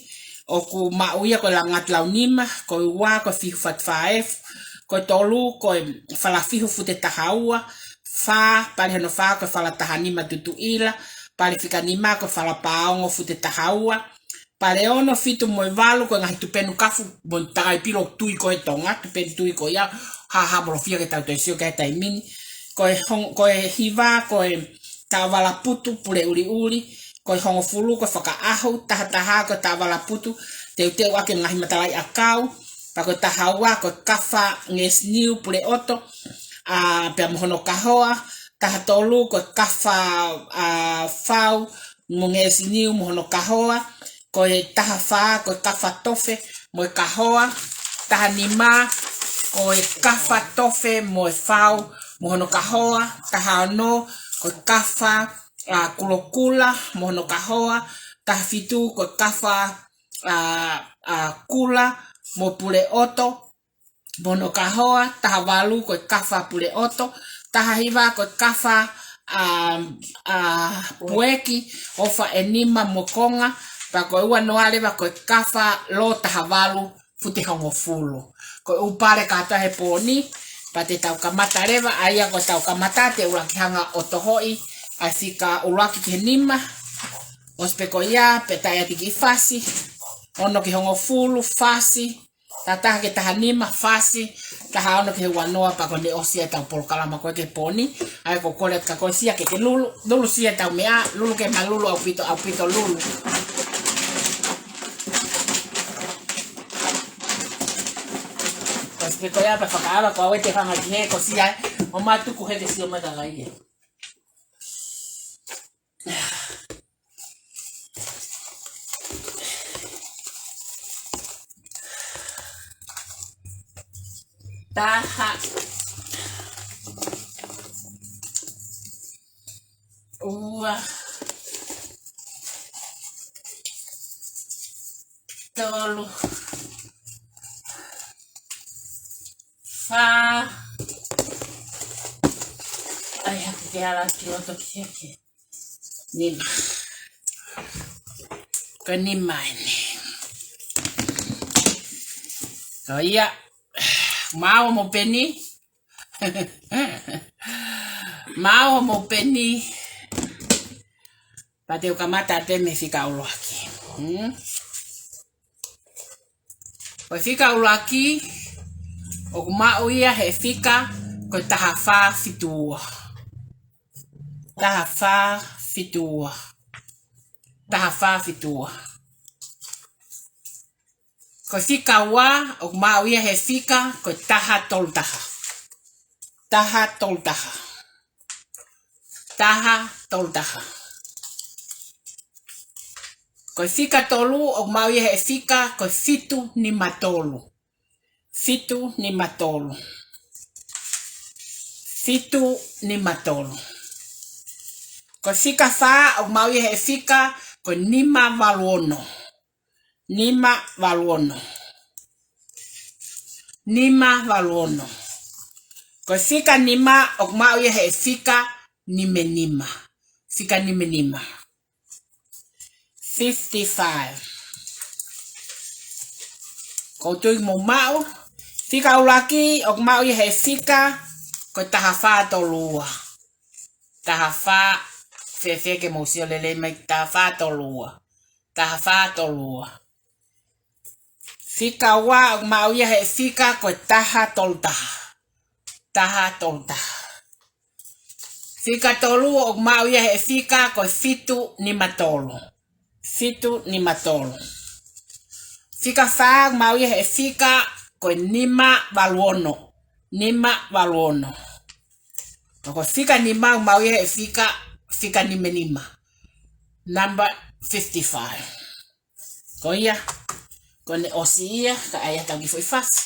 o ku mauia ko langat launima ko wa ko fihu fat faef ko tolu ko fala fihu fute tahaua fa pale no fa ko fala tahanima tutuila pale fika nima ko fala paongo fute tahaua pale ono fitu mo valu ko ngahi tupenu kafu bontai pilo tui ko Tonga tupenu tui ko ya ha bro fia ke tau tesio ke taimi ko hiva ko tavala putu pule uli ko hongo fulu ko faka'aho taha ko tavala putu te ake ngahi matalai akau pa ko tahawa ko kafa ngesniu pule oto pe hono kahoa taha tolu ko kafa fau ngesniu hono kahoa ko taha fa ko kafa tofe mo kahoa taha nima ko kafa tofe mo fau hono kahoa taha no ko kafa kulokula mono kahoa tafitu ko kafa kula mo pule oto mono kahoa tahavalu ko kafa pule oto tahiva ko kafa pueki ofa enima mokonga pa ko ua noale va ko kafa lo tahavalu fute hongo fulu ko upare kata he poni pa te tau kamata reva aya ko tau kamata te ula kihanga otohoi asika ulaki ke nima ospeko ya petaya tiki fasi ono ki hongo fulu fasi tataha ke taha nima fasi taha ono ke wanoa pa kone osia tau polkalama koe ke poni ai ko kole ka koe sia ke lulu sia tau mea lulu ke malulu au pito lulu ospeko ya pa faka'awa ko awete hanga kine ko sia o matu ku hete sio mata lai taha ua tolu fa ai haku ke ala ki loto ki ke nima ka nima ini so iya mau mo peni mau mo peni pate o kamata te me fika ulo aki o fika ulo aki o mau ia he fika ko tahafa fitua ko fika wa o mau ia he fika ko taha toltaha ko fika tolu o mau ia he fika ko fitu ni matolu ko fika fa o mau ia he fika ko nima valuono ko fika nima o mau ia he fika nima 55 ko tui mo mau fika ulaki o mau ia he fika ko tahafa tolua fefe ke mosio lele mai tahafa tolua fika wa o mau ia he fika ko taha toltaha fika tolu o mau ia he fika ko fitu ni matolo fika fa mau ia he fika ko nima valuono ko fika nima mau ia he fika nima number 55 ko ia ko ne osia ka aya tangi foi fácil.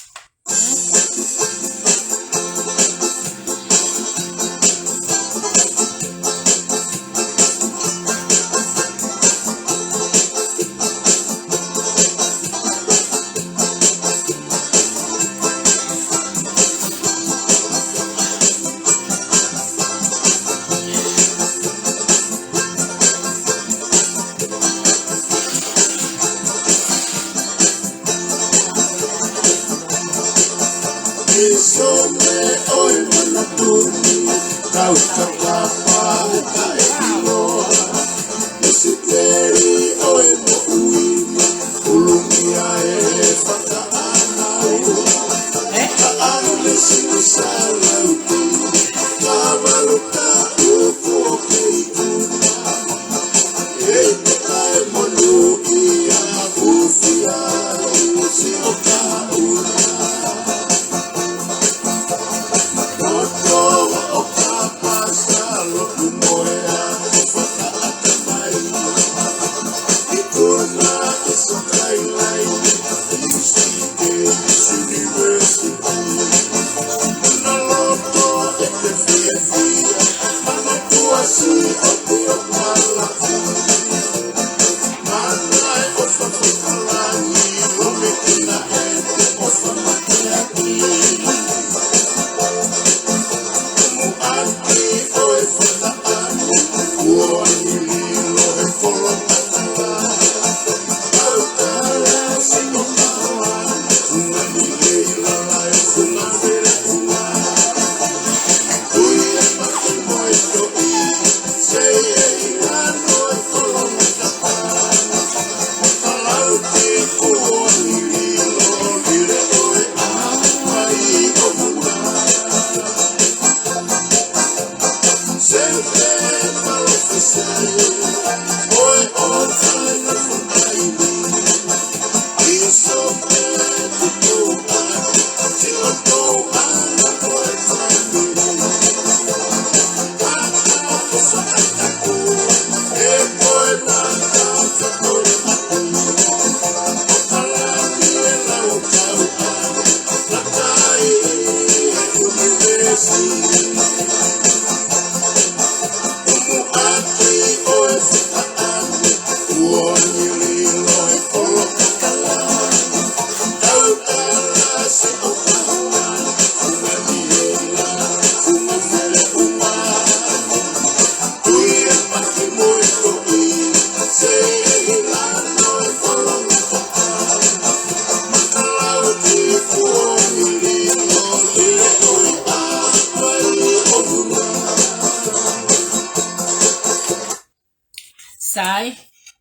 Sai,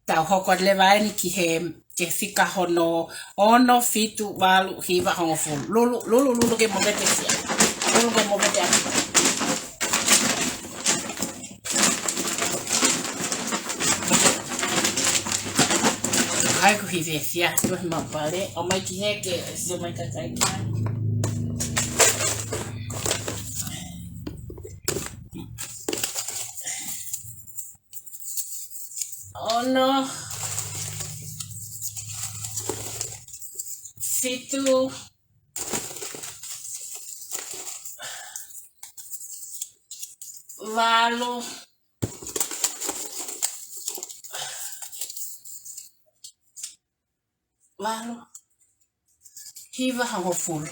tau hoko le vaini ki ke fika hono, ono, fitu, walu, hiva, hongo fulu. Lulu ke mobete sia. Lulu ke mobete aki. Hai ku hive sia, tu mapale. O mai ki heke, so mai kakai kai. Ono, fitu, walu, hiva hongo fulu.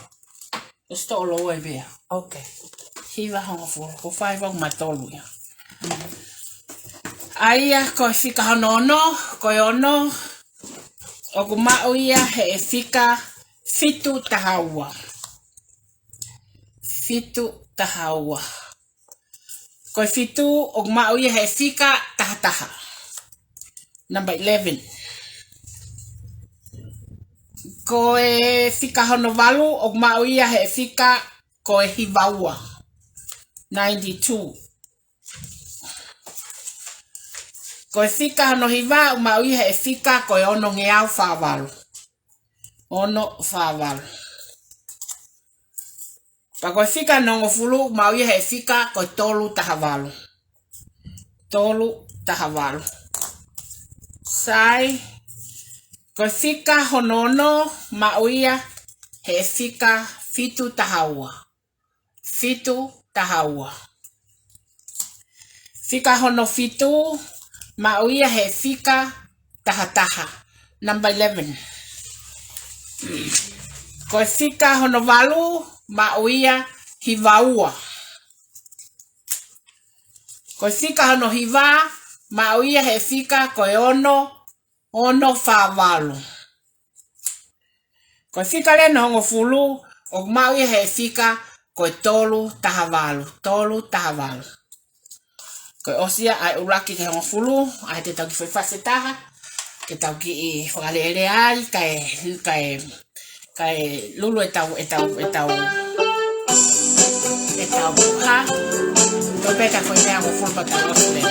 Sto o loa bea. Okay. Hiva hongo fulu. Ko fai wau matolu ya. Aia ko fika hono, ko ono. O ku mau ia he fika fitu tahaua. Fitu tahaua. Ko fitu o ku mau ia he fika tahataha. Number 11. Ko e fika hono walu o ku mau ia he fika ko e hivaua. 92. Ko e fika hono hiva o mau ia he fika ko e ono ngeau whāwalu. Ono whāwalu. Pa ko e fika nongo fulu mau ia he fika ko e tolu tahawalu. Tolu tahawalu. Sai. Ko e fika honono mau ia he fika fitu tahaua. Fitu tahaua. Fika hono fitu mau ia he fika tahataha. Number 11. Ko e fika hono walu mau ia hivaua. Ko e fika hono hiva mau ia he fika ko e ono whāwalu. Ko e fika le no hongo fulu o mau ia he fika ko e tolu tahawalu. Tolu tahawalu. Ko e osia ai uraki ke hongo fulu ai te tau ki whaiwhase taha. Ke tau ki i whakaleere ai kai lulu e tau ha. Toi peka koe mea hongo fulu pa tau osu le.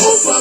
Ofa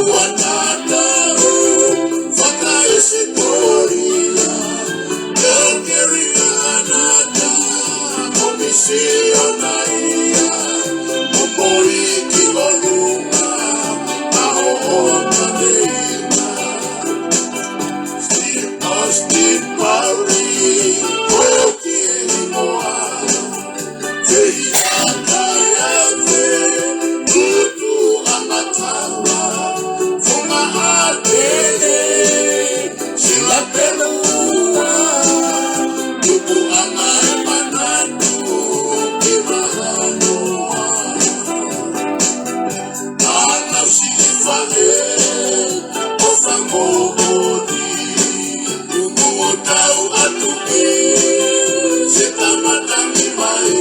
wanada fakaisi koria keri anada komisio naia mopori kiloluma ahoona deima Stip pari koyoki moa Tehi akayate ngutu amatawa Funga atele sila pelua Tupu angai manatu kimahanoa Ana silifane ofangohoni Tau atuki sitamatani mai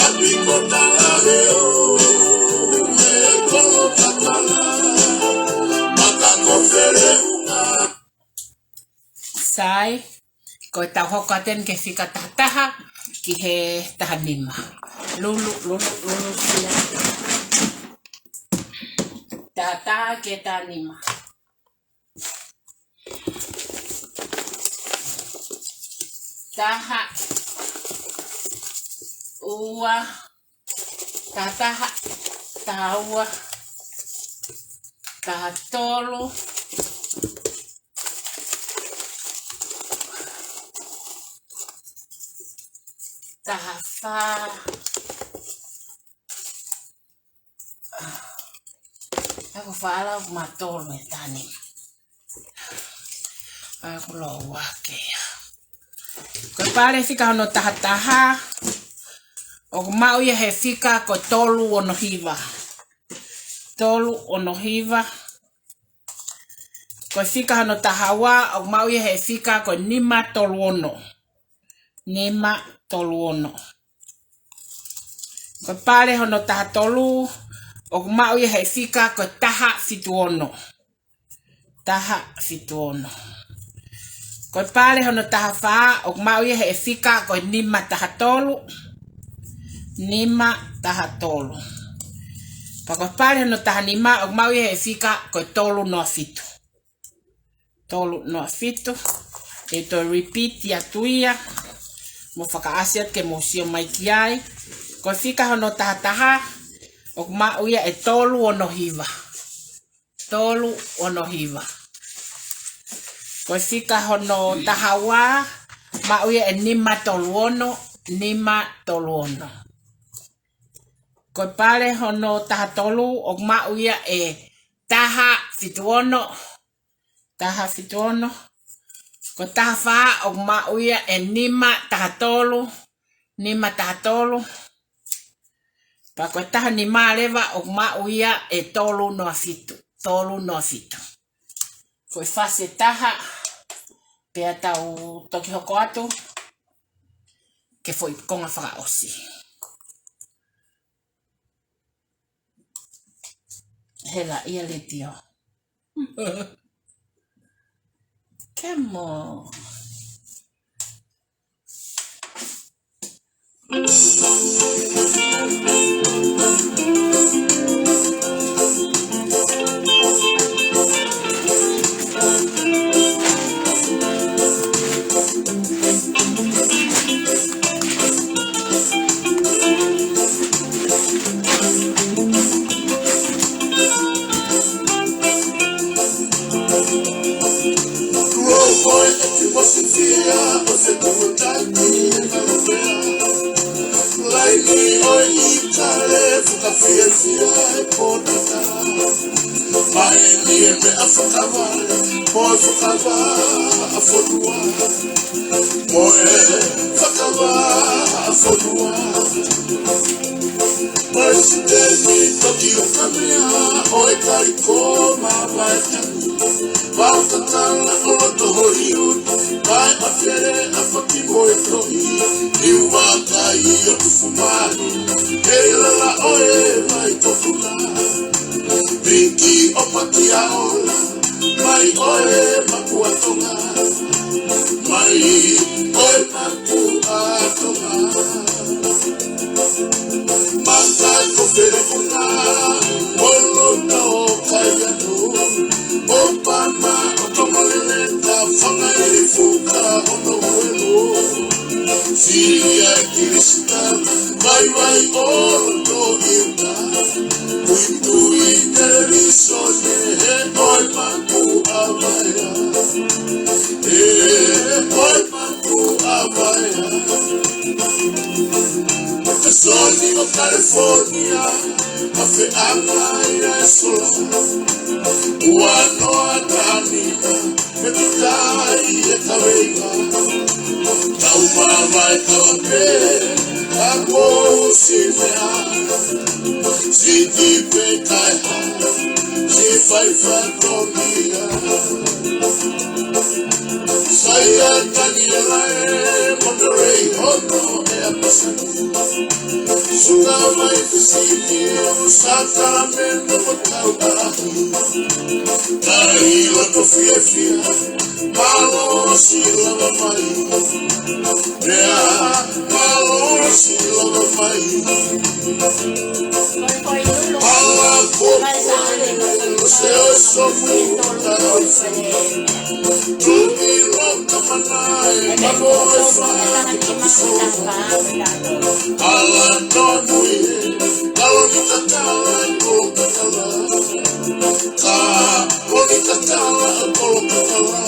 apiko talaheo mekolo katala makako fereunga Sai ko tau hokaten ke fika tahtaha ki he tahanima lulu sila tahtaha ke tahanima taha ua tataha taua tahatolo tahafa aku fala matolo etani aku lo wake ko pare fika no tahataha o mau ia he fika ko tolu ono hiva ko fika no tahawa o mau ia he fika ko nima tolu ono ko pare hono tahatolu o mau ia he fika ko taha fitu ono ko pare hono tahafa o mau ia he fika ko nima tahatolu pa ko pare hono tahanima o mau ia he fika ko tolu no fitu e to repeat ya tuia mo faka'asiat ke mo sio mai kiai ko fika hono tahataha o mau ia e tolu ono hiva ko fika hono tahawa mau ia e nima tolu ono ko pare hono tahatolu o mau ia e taha fitu ono ko tahafa o mau ia e nima tahatolu pa ko taha nima leva o mau ia e tolu no fitu ko fase taha pe tau toki hoko atu ke foi konga whakaosi. Hela ia le tio. Kemou. California, mafa'a ya sola. Wanoa tānaka, kakai e taweka. Tauma vai tawape, tako sifea. Siti pe kai ha, si faka'atamai. Saya tani lai, Monterey, hono e apasani. Suga mai fisini, Sacramento, Ptoa. Nai loto fefine, malo si lava mai. Mea, malo si lava mai. Ala komo, se sofu tarafini. Tumi loka manai, mano e fa'a. Ala no mui, talonita tala e kolokatala. Ka kolonita tala e kolokatala.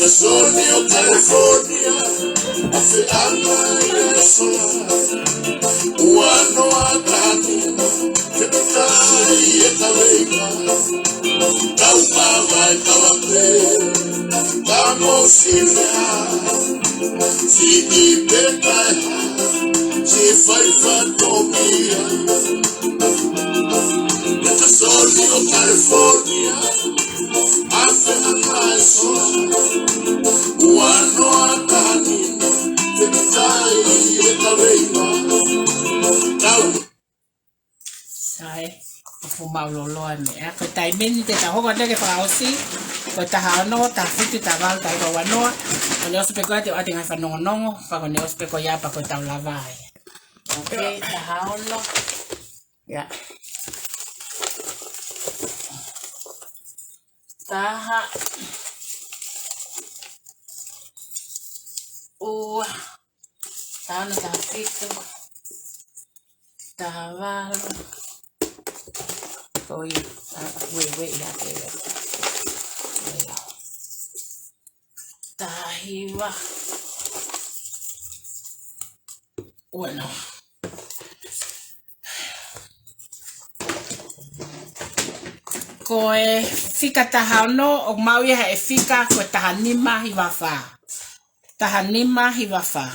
Sonio California, mafa'a ya sola. Wanoa tānaka, kakai e taweka. Tauma vai tawape, tako sifea. Siti pe kai ha, si faka'atamai. Sonio California, mafa'a ya sola. Wanoa tānaka, kakai e taweka. Sai, fu maulolo ane. Ko taimi te taho te ke pausi, ko tahano ta fitu ta val ta ko wanoa. Ole ospeko ate ate ngai fanongonongo, pa ko ne ospeko ya pa ko tau lavai. Okay, tahano. Ya. Taha. Tahano ta fitu. Taval. Coi, wait, ya que tahiwa. Bueno. Koe fika tahano o mau ia e fika ko tahanima hiwafa. Tahanima hiwafa.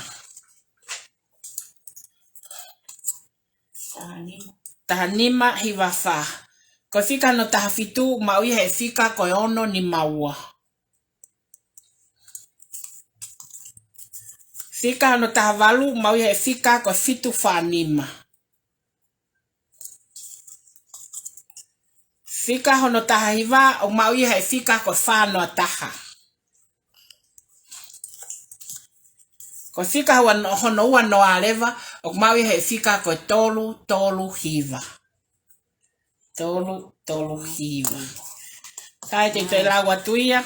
Tahanima hiwafa. Ko fika no tahafitu mau ia e fika ko ono ni maua. Fika no tahavalu mau ia e fika ko fitu whanima. Fika hono tahahiwa o mau ia e fika ko whanoa taha. Ko fika hono ua no aleva o mau ia e fika ko tolu hiva. Tolu hiva. Tai te lawa tuia.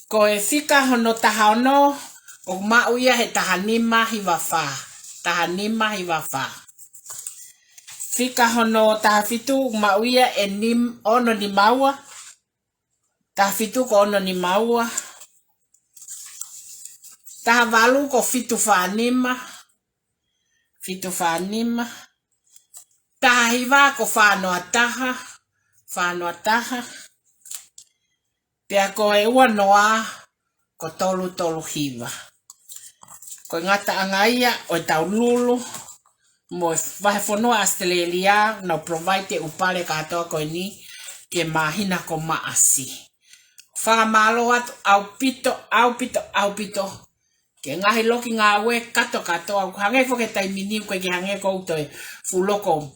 Ko e fika hono tahano o mau ia he tahanima hiwafa. Tahanima hiwafa. Fika hono tahafitu mau ia e ono ni maua. Tahafitu ko ono ni maua. Tahavalu ko fitu whanima. Fitu whanima. Tahiwa ko whanoa taha. Whanoa taha. Pea ko e ua noa ko tolu hiva. Ko ngata angaia o tau lulu. Mo vahe fonua Australia no provide upale katoa ko ni ke mahina ko maasi. Whakamalo atu au pito. Ke ngaahi loki ngāwe katoa. Hange fo ke taimini ko ke hange ko utoe fuloko.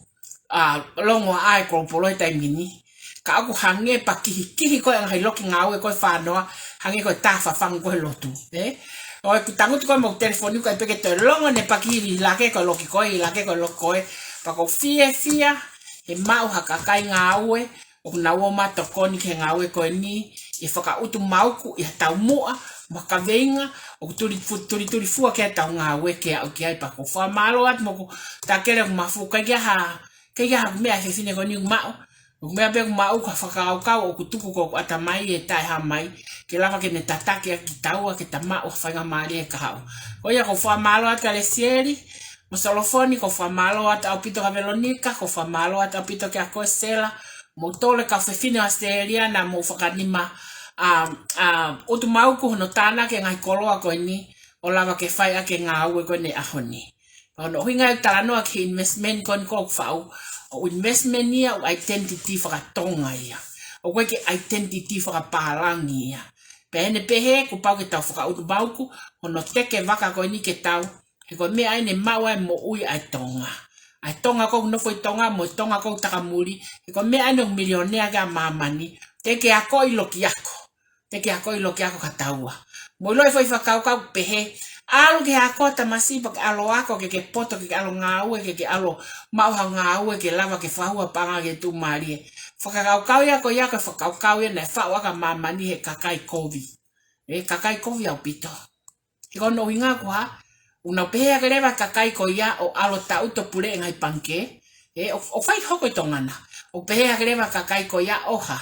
Longo ai ko polo taimini. Ka aku hange pa kihi ko ngaahi loki ngāwe ko whanoa. Hange ko tafa whangu ko lotu. O ku tangu ko mo telefoni ko peke to longo ne pakiri lake ko loki ko pa ko fia e mau kakai ngaawe o na wo mato koni ke ngaawe ko ni e faka'utu mauku e tau mua makavenga o turi fua ke tau ngaawe ke o ke ai pa ko fa malo at mo ta kele mafu ka ya me a fefine ko ni mau O mea pe mau ka fakaako o kutuku ko atamai e tai ha mai. Ke lava ke ne tatake a ki taua ke tama o whainga maari e kahau. Ko ia ko whamalo at ka le sieri. Mo solofoni ko whamalo at au pito ka Veronica. Ko whamalo at au pito ke a koe sela. Mo tole ka fefine Australia na mo whakanima. Otu mau ko hono tānaki ngai koloa koe ni. O lava ke whai a ke ngā ue koe ne ahoni. Ono hinga e talanoa ke investment koe ni ko whau. O investment ia o identity whakatonga ia. O koe ke identity whakapalangi ia. Pehene pehe ko pau ke tau whakautu bauku. Hono teke waka koe ni ke tau. He koe mea aine maua e mo ui ai tonga. Ai tonga kou nofo i tonga mo tonga kou takamuri. He koe mea aine o milionea ka mamani. Teke ako i loki ako. Teke ako i loki ako kataua. Mo iloi foi whakaukau pehe. Alu ke ako tamasi pa ke alo ako ke poto ke alo ngāue ke alo mauha ngāue ke lava ke whahua panga ke tu marie. Whakaukau ia ko ia ko whakaukau ia na whawaka mamani he kakai kovi. Kakai kovi au pito. He kono hinga ko ha. Una pehe ke rewa kakai ko ia o alo tauto pule ngai panke. O whai hoko i tongana. O pehe ke rewa kakai ko ia oha.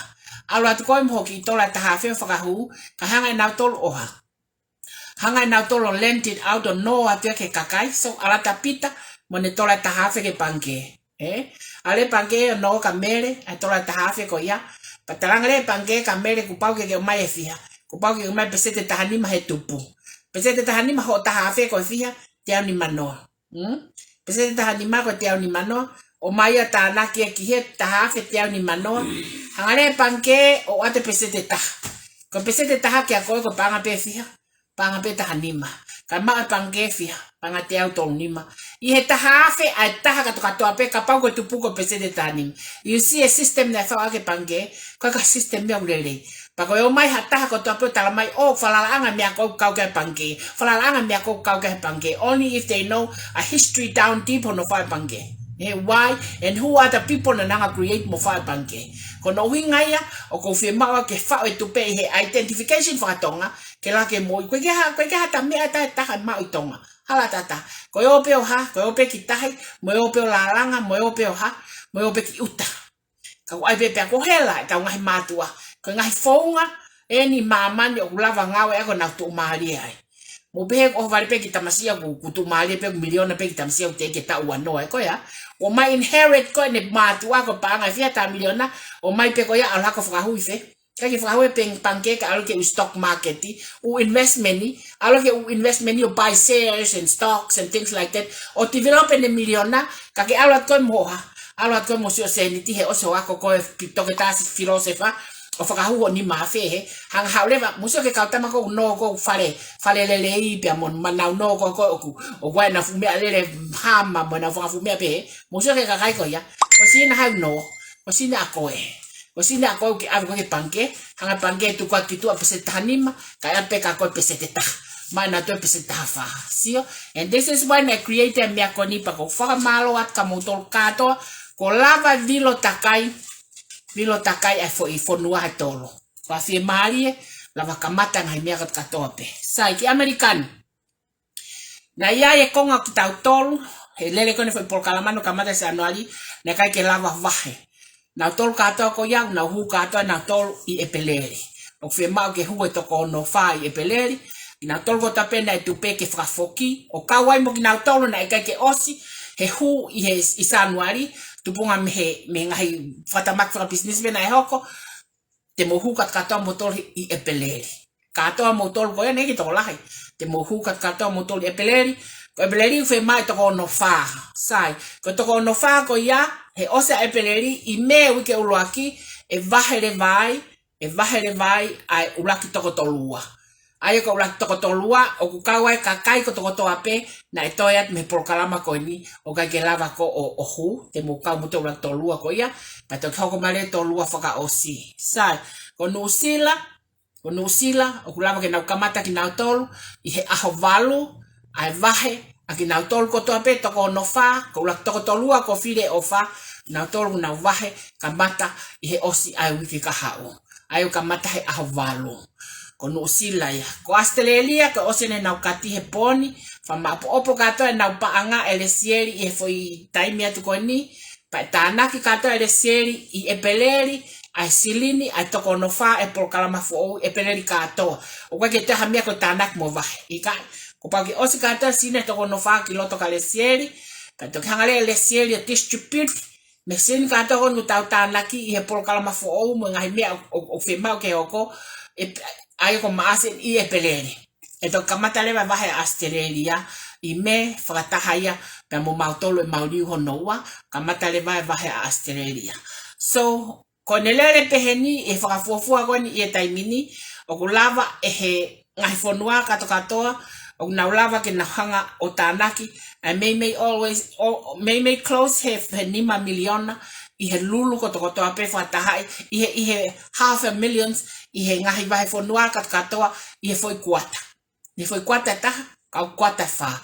Alo atu koe mhoki i tola tahawheo whakahu. Ka hanga i nautolo oha. Hanga na tolo lented out o no atu ke kakai so alata pita mo ne tola tahafe ke panke ale panke no ka mere a tola tahafe ko ya patalanga le panke ka mere ku pau ke mai fia ku pau ke mai pesete tahani ma he tupu pesete tahani ma ho tahafe ko fia te ani mano pesete tahani ma ko te ani mano o mai ata na ke ki he tahafe te ani mano hanga le panke o ate pesete ta ko pesete taha ke ko panga pe fia panga pe tahanima. Ka maa pange fia, panga te au tolu nima. I he tahafe ai taha katoa pe ka pau ko tupuko pese de tahanima. You see a system na whaua ke pange, koe ka system mea urele. Pako eo mai hataha katoa pe tala mai, whalalaanga mea kou kau ke pange. Whalalaanga mea kou kau ke pange. Only if they know a history down deep on the whae pange. Why and who are the people na nanga create mo whae pange. Kono uhingaia, o kou whie maua ke whao e tupe he identification whakatonga, ke la ke moi koe ke ha ta mea ta ma i tonga hala tata ko yo pe ha ko yo pe ki tai mo yo pe la langa mo yo pe ha mo yo pe ki uta ka ai pe ko hela ka ngai matua ko ngai fonga eni mama ni o lava ngawe ko na tu mali ai mo pe ko vale pe ki tamasia ku tu mali pe miliona pe ki tamasia te ke ta wa no ko ya o mai inherit ko ne matua ko pa ngai fia ta miliona o mai pe ko ya ala ko fra huife kaki whakawe peng panke ka alo ke u stock market u investment ni alo ke u investment ni o buy shares and stocks and things like that o develop in a miliona kaki alo at koe moha alo at koe mo sio seniti he o se wako koe toketa filosofa o whakahuho ni mafe he hang haulewa musio ke kautama ko no ko fale lele i pia mon manau no ko o koe na fumea lele hama mo na fumea pe musio ke kakai ko ya o sina hau no o sina a koe o sina ko ke ave ko ke panke hanga panke tu kwa kitu a peseta hanima ka ya pe ka ko peseta ta mana to peseta fa sio and this is when I created mea koni pa ko fa malo at ka motol kato ko lava vilo takai a fo I fonua tolo fa fi mali lava kamata ngai mea ka katoa pe sai ki american na ya e konga ki tau tolo he lele ko ne fo por kalamano kamata se anuali na kai ke lava vahe na tol katoa ko yang na hu katoa na tol I epeleri o fe mau ke hu to ko no fa I epeleri na tol ko tapena e tupe ke foki o kawai mo na tol na ke osi he hu I he isanuari tupunga me ngai fatamak fra business be na hoko te mo hu katoa mo tol I epeleri katoa mo tol ko ne ki to lai te mo hu katoa mo tol epeleri ko epeleri fe mai to ko no fa sai ko to ko no fa ko ya he osa epeleri I me wike uloaki e vahere vai ai ulaki toko tolua. Ai ko ulaki toko tolua o kukawa kakai ko toko toa pe na e toia me prokalama ko ni o ka ke lava ko o hu te mo ka mo te ulaki tolua ko ia pa to ko male tolua faka osi. Sai ko nusila o kulava ke na kamata ki na tolu I he aho valu ai vahe aki na tolu ko toa pe toko no fa ko ulaki toko tolua ko file o fa na tolu na vahe kamata I he osi ai wiki ka hao ai kamata he aho valu ko no sila ya ko Australia ko osi ne na kati he poni fa ma opo kato na paanga elesieri e foi taimi atu ko ni Pa tānaki katoa le seri I epeleri, ai silini, ai toko no wha e polkalama fo e peleri katoa. O kwa ke te hamia ko tānaki mo vahe. I kai, ko pau ki osi katoa sine toko no wha ki loto ka le seri, ka toki hangale le seri a distribute, me sini katoa ko ngutau tānaki I he polkalama fo mo ngahi mea o whemau ke hoko, ai ko maase I e peleri. E to kamata lewa vahe Australia, I me whakatahaya pe mo mautolo e mauriu honoa, kamata lewa vahe Australia. So, ko nelele peheni e whakafuafua koni I e taimini, o ku lava e he ngahi fonua katoa, o na lava ke na hanga o tānaki, and may close he nima miliona, I he lulu kotoa pe whatahai, I he 500,000, I he ngahi vahe fonua katoa, I he foi kuata. Ni foi kuata taha, kau kuata wha.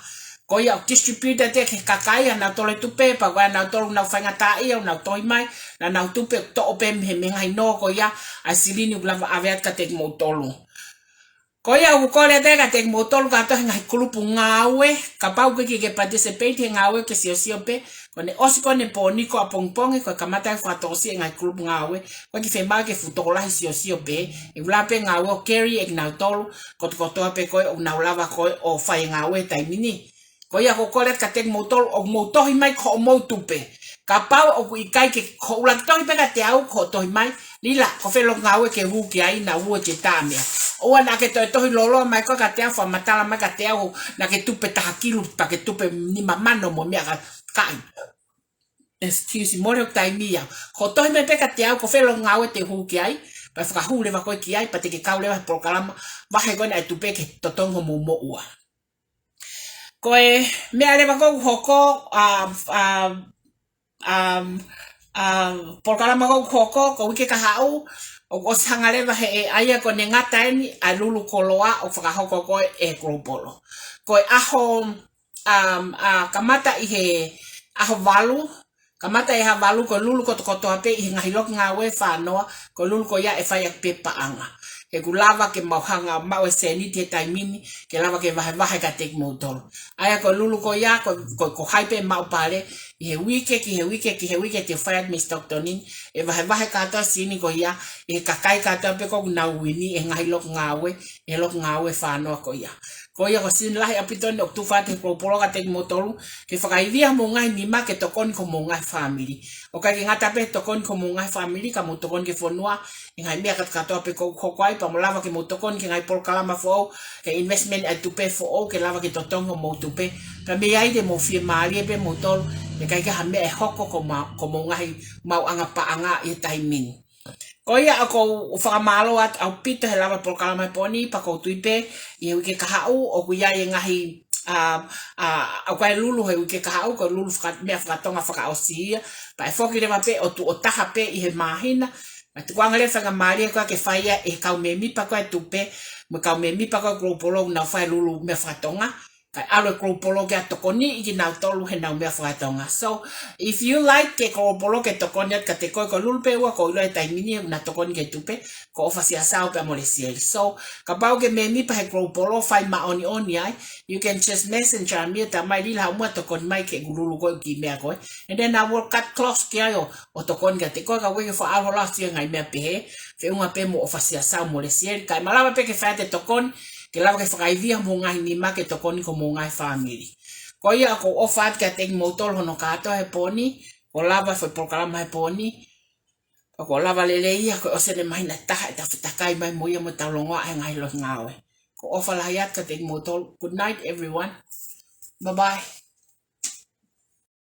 Ko ia o distributor te ke kakai na tole tupe pa wa na tolu na whainga tai o na toi mai na tupe to ope me ngai no ko ia a silini ulava aviat ka tek mo tolu. Ko ia u kole te ka tek mo tolu ka to ngai kulupu ngawe ka pau ke participate ngawe ke sio pe ko ne osiko ne poni ko apongpong ko kamata fa tosi ngai kulupu ngawe ko ki fe ma ke futola sio pe e ulape ngawe carry e na tolu ko to pe ko na ulava ko o fai ngawe taimini. Ko ia ko kole ka tek motor o motohi mai ko mo tupe. Ka pau o ku ikai ke ko ula tohi pe ka te au ko tohi mai lila ko fe lo ngawe ke hu ki ai na hu te tamia. O na ke tohi lolo mai ko ka te au fa matala mai ka te au na ke tupe ta kilu pa ke tupe ni mamano mo mia ka kai. Excuse me, more taimi ya. Ko tohi mai pe ka te au ko fe lo ngawe te hu ki ai pa fa hu le va ko ki ai pa te ke kau le va programa va he ko na tupe ke totongo mo ua. Koe mea lewa kou hoko polkalama kou hoko ko wike ka hau o sanga lewa he aia ko ne ngata eni a lulu koloa o whakahoko koe e globolo. Koe aho kamata I he aho walu, kamata I ha walu ko lulu ko tokotoa pe I he ngahilok ngawe whanoa ko lulu ko ia e whaiak pe paanga. Ke ku lava ke mauhanga mau e seni te taimini ke lava ke vahe ka tek motolo. Aya ko lulu ko ia ko haipe mau pare I he wike te whaiat mi stoktonin e vahe katoa sini ko ia e kakai katoa pe ko na wini e ngahi lok ngawe whanoa ko ia. Ko ia ko sin lahi apitoni o tufate ko pologa tek motolu ke whakaivia mo ngai nima ke tokoni ko mo ngai family. O ka ki ngata pe tokoni ko mo ngai family ka mo tokoni ke fonua e ngai mea katoa pe ko kokwai pa mo lava ke mo tokoni ke ngai polkalama fo ke investment a tupe fo ke lava ke totongo mo tupe ka me ai de mo fie maali pe motolu e kai ka hame e hoko ko mo ngai mau anga pa anga e taimini. Ko ia ako whakamalo at au pito he lava polkalama poni pa ko tuipe I wike kahau o kuia e ngahi au kai lulu he wike kahau ko lulu mea whakatonga whakaosia pa e foki rewa pe o tu o taha pe I he mahina ma tu kuanga le whanga maari e koa ke whaia e kau me mipa koe tupe me kau me mipa koe globolo na whai lulu mea whakatonga kai alo globolo ke a tokoni I ki nau tolu he nau mea whakatonga. So if you like ke globolo ke tokoni at ka te koe ko lulu pe ua ko ilo e taimini na tokoni ke tupe ko ofa si asao pe amole siel. So ka pau ke me mipa he globolo whai ma oni ai you can just messenger me ta mai lila umua tokoni mai ke gululu koe ki mea koe and then I will cut close ki ai o tokoni ke te koe ka weke fo alo lasi ngai mea pehe fe unga pe mo ofa si asao mole siel kai malama pe ke whai te tokoni ke lava ke whakaivia mo ngai nima ke tokoni ko mo ngai family. Ko ia ko ofat ke tek motol hono katoa he poni, ko lava foi polkalama he poni, ko lava lele ia ko osene mai na taha ta fitakai mai mo ia mo talanoa e ngai lo ngawe. Ko ofa la iat ke tek motol. Good night everyone. Bye bye.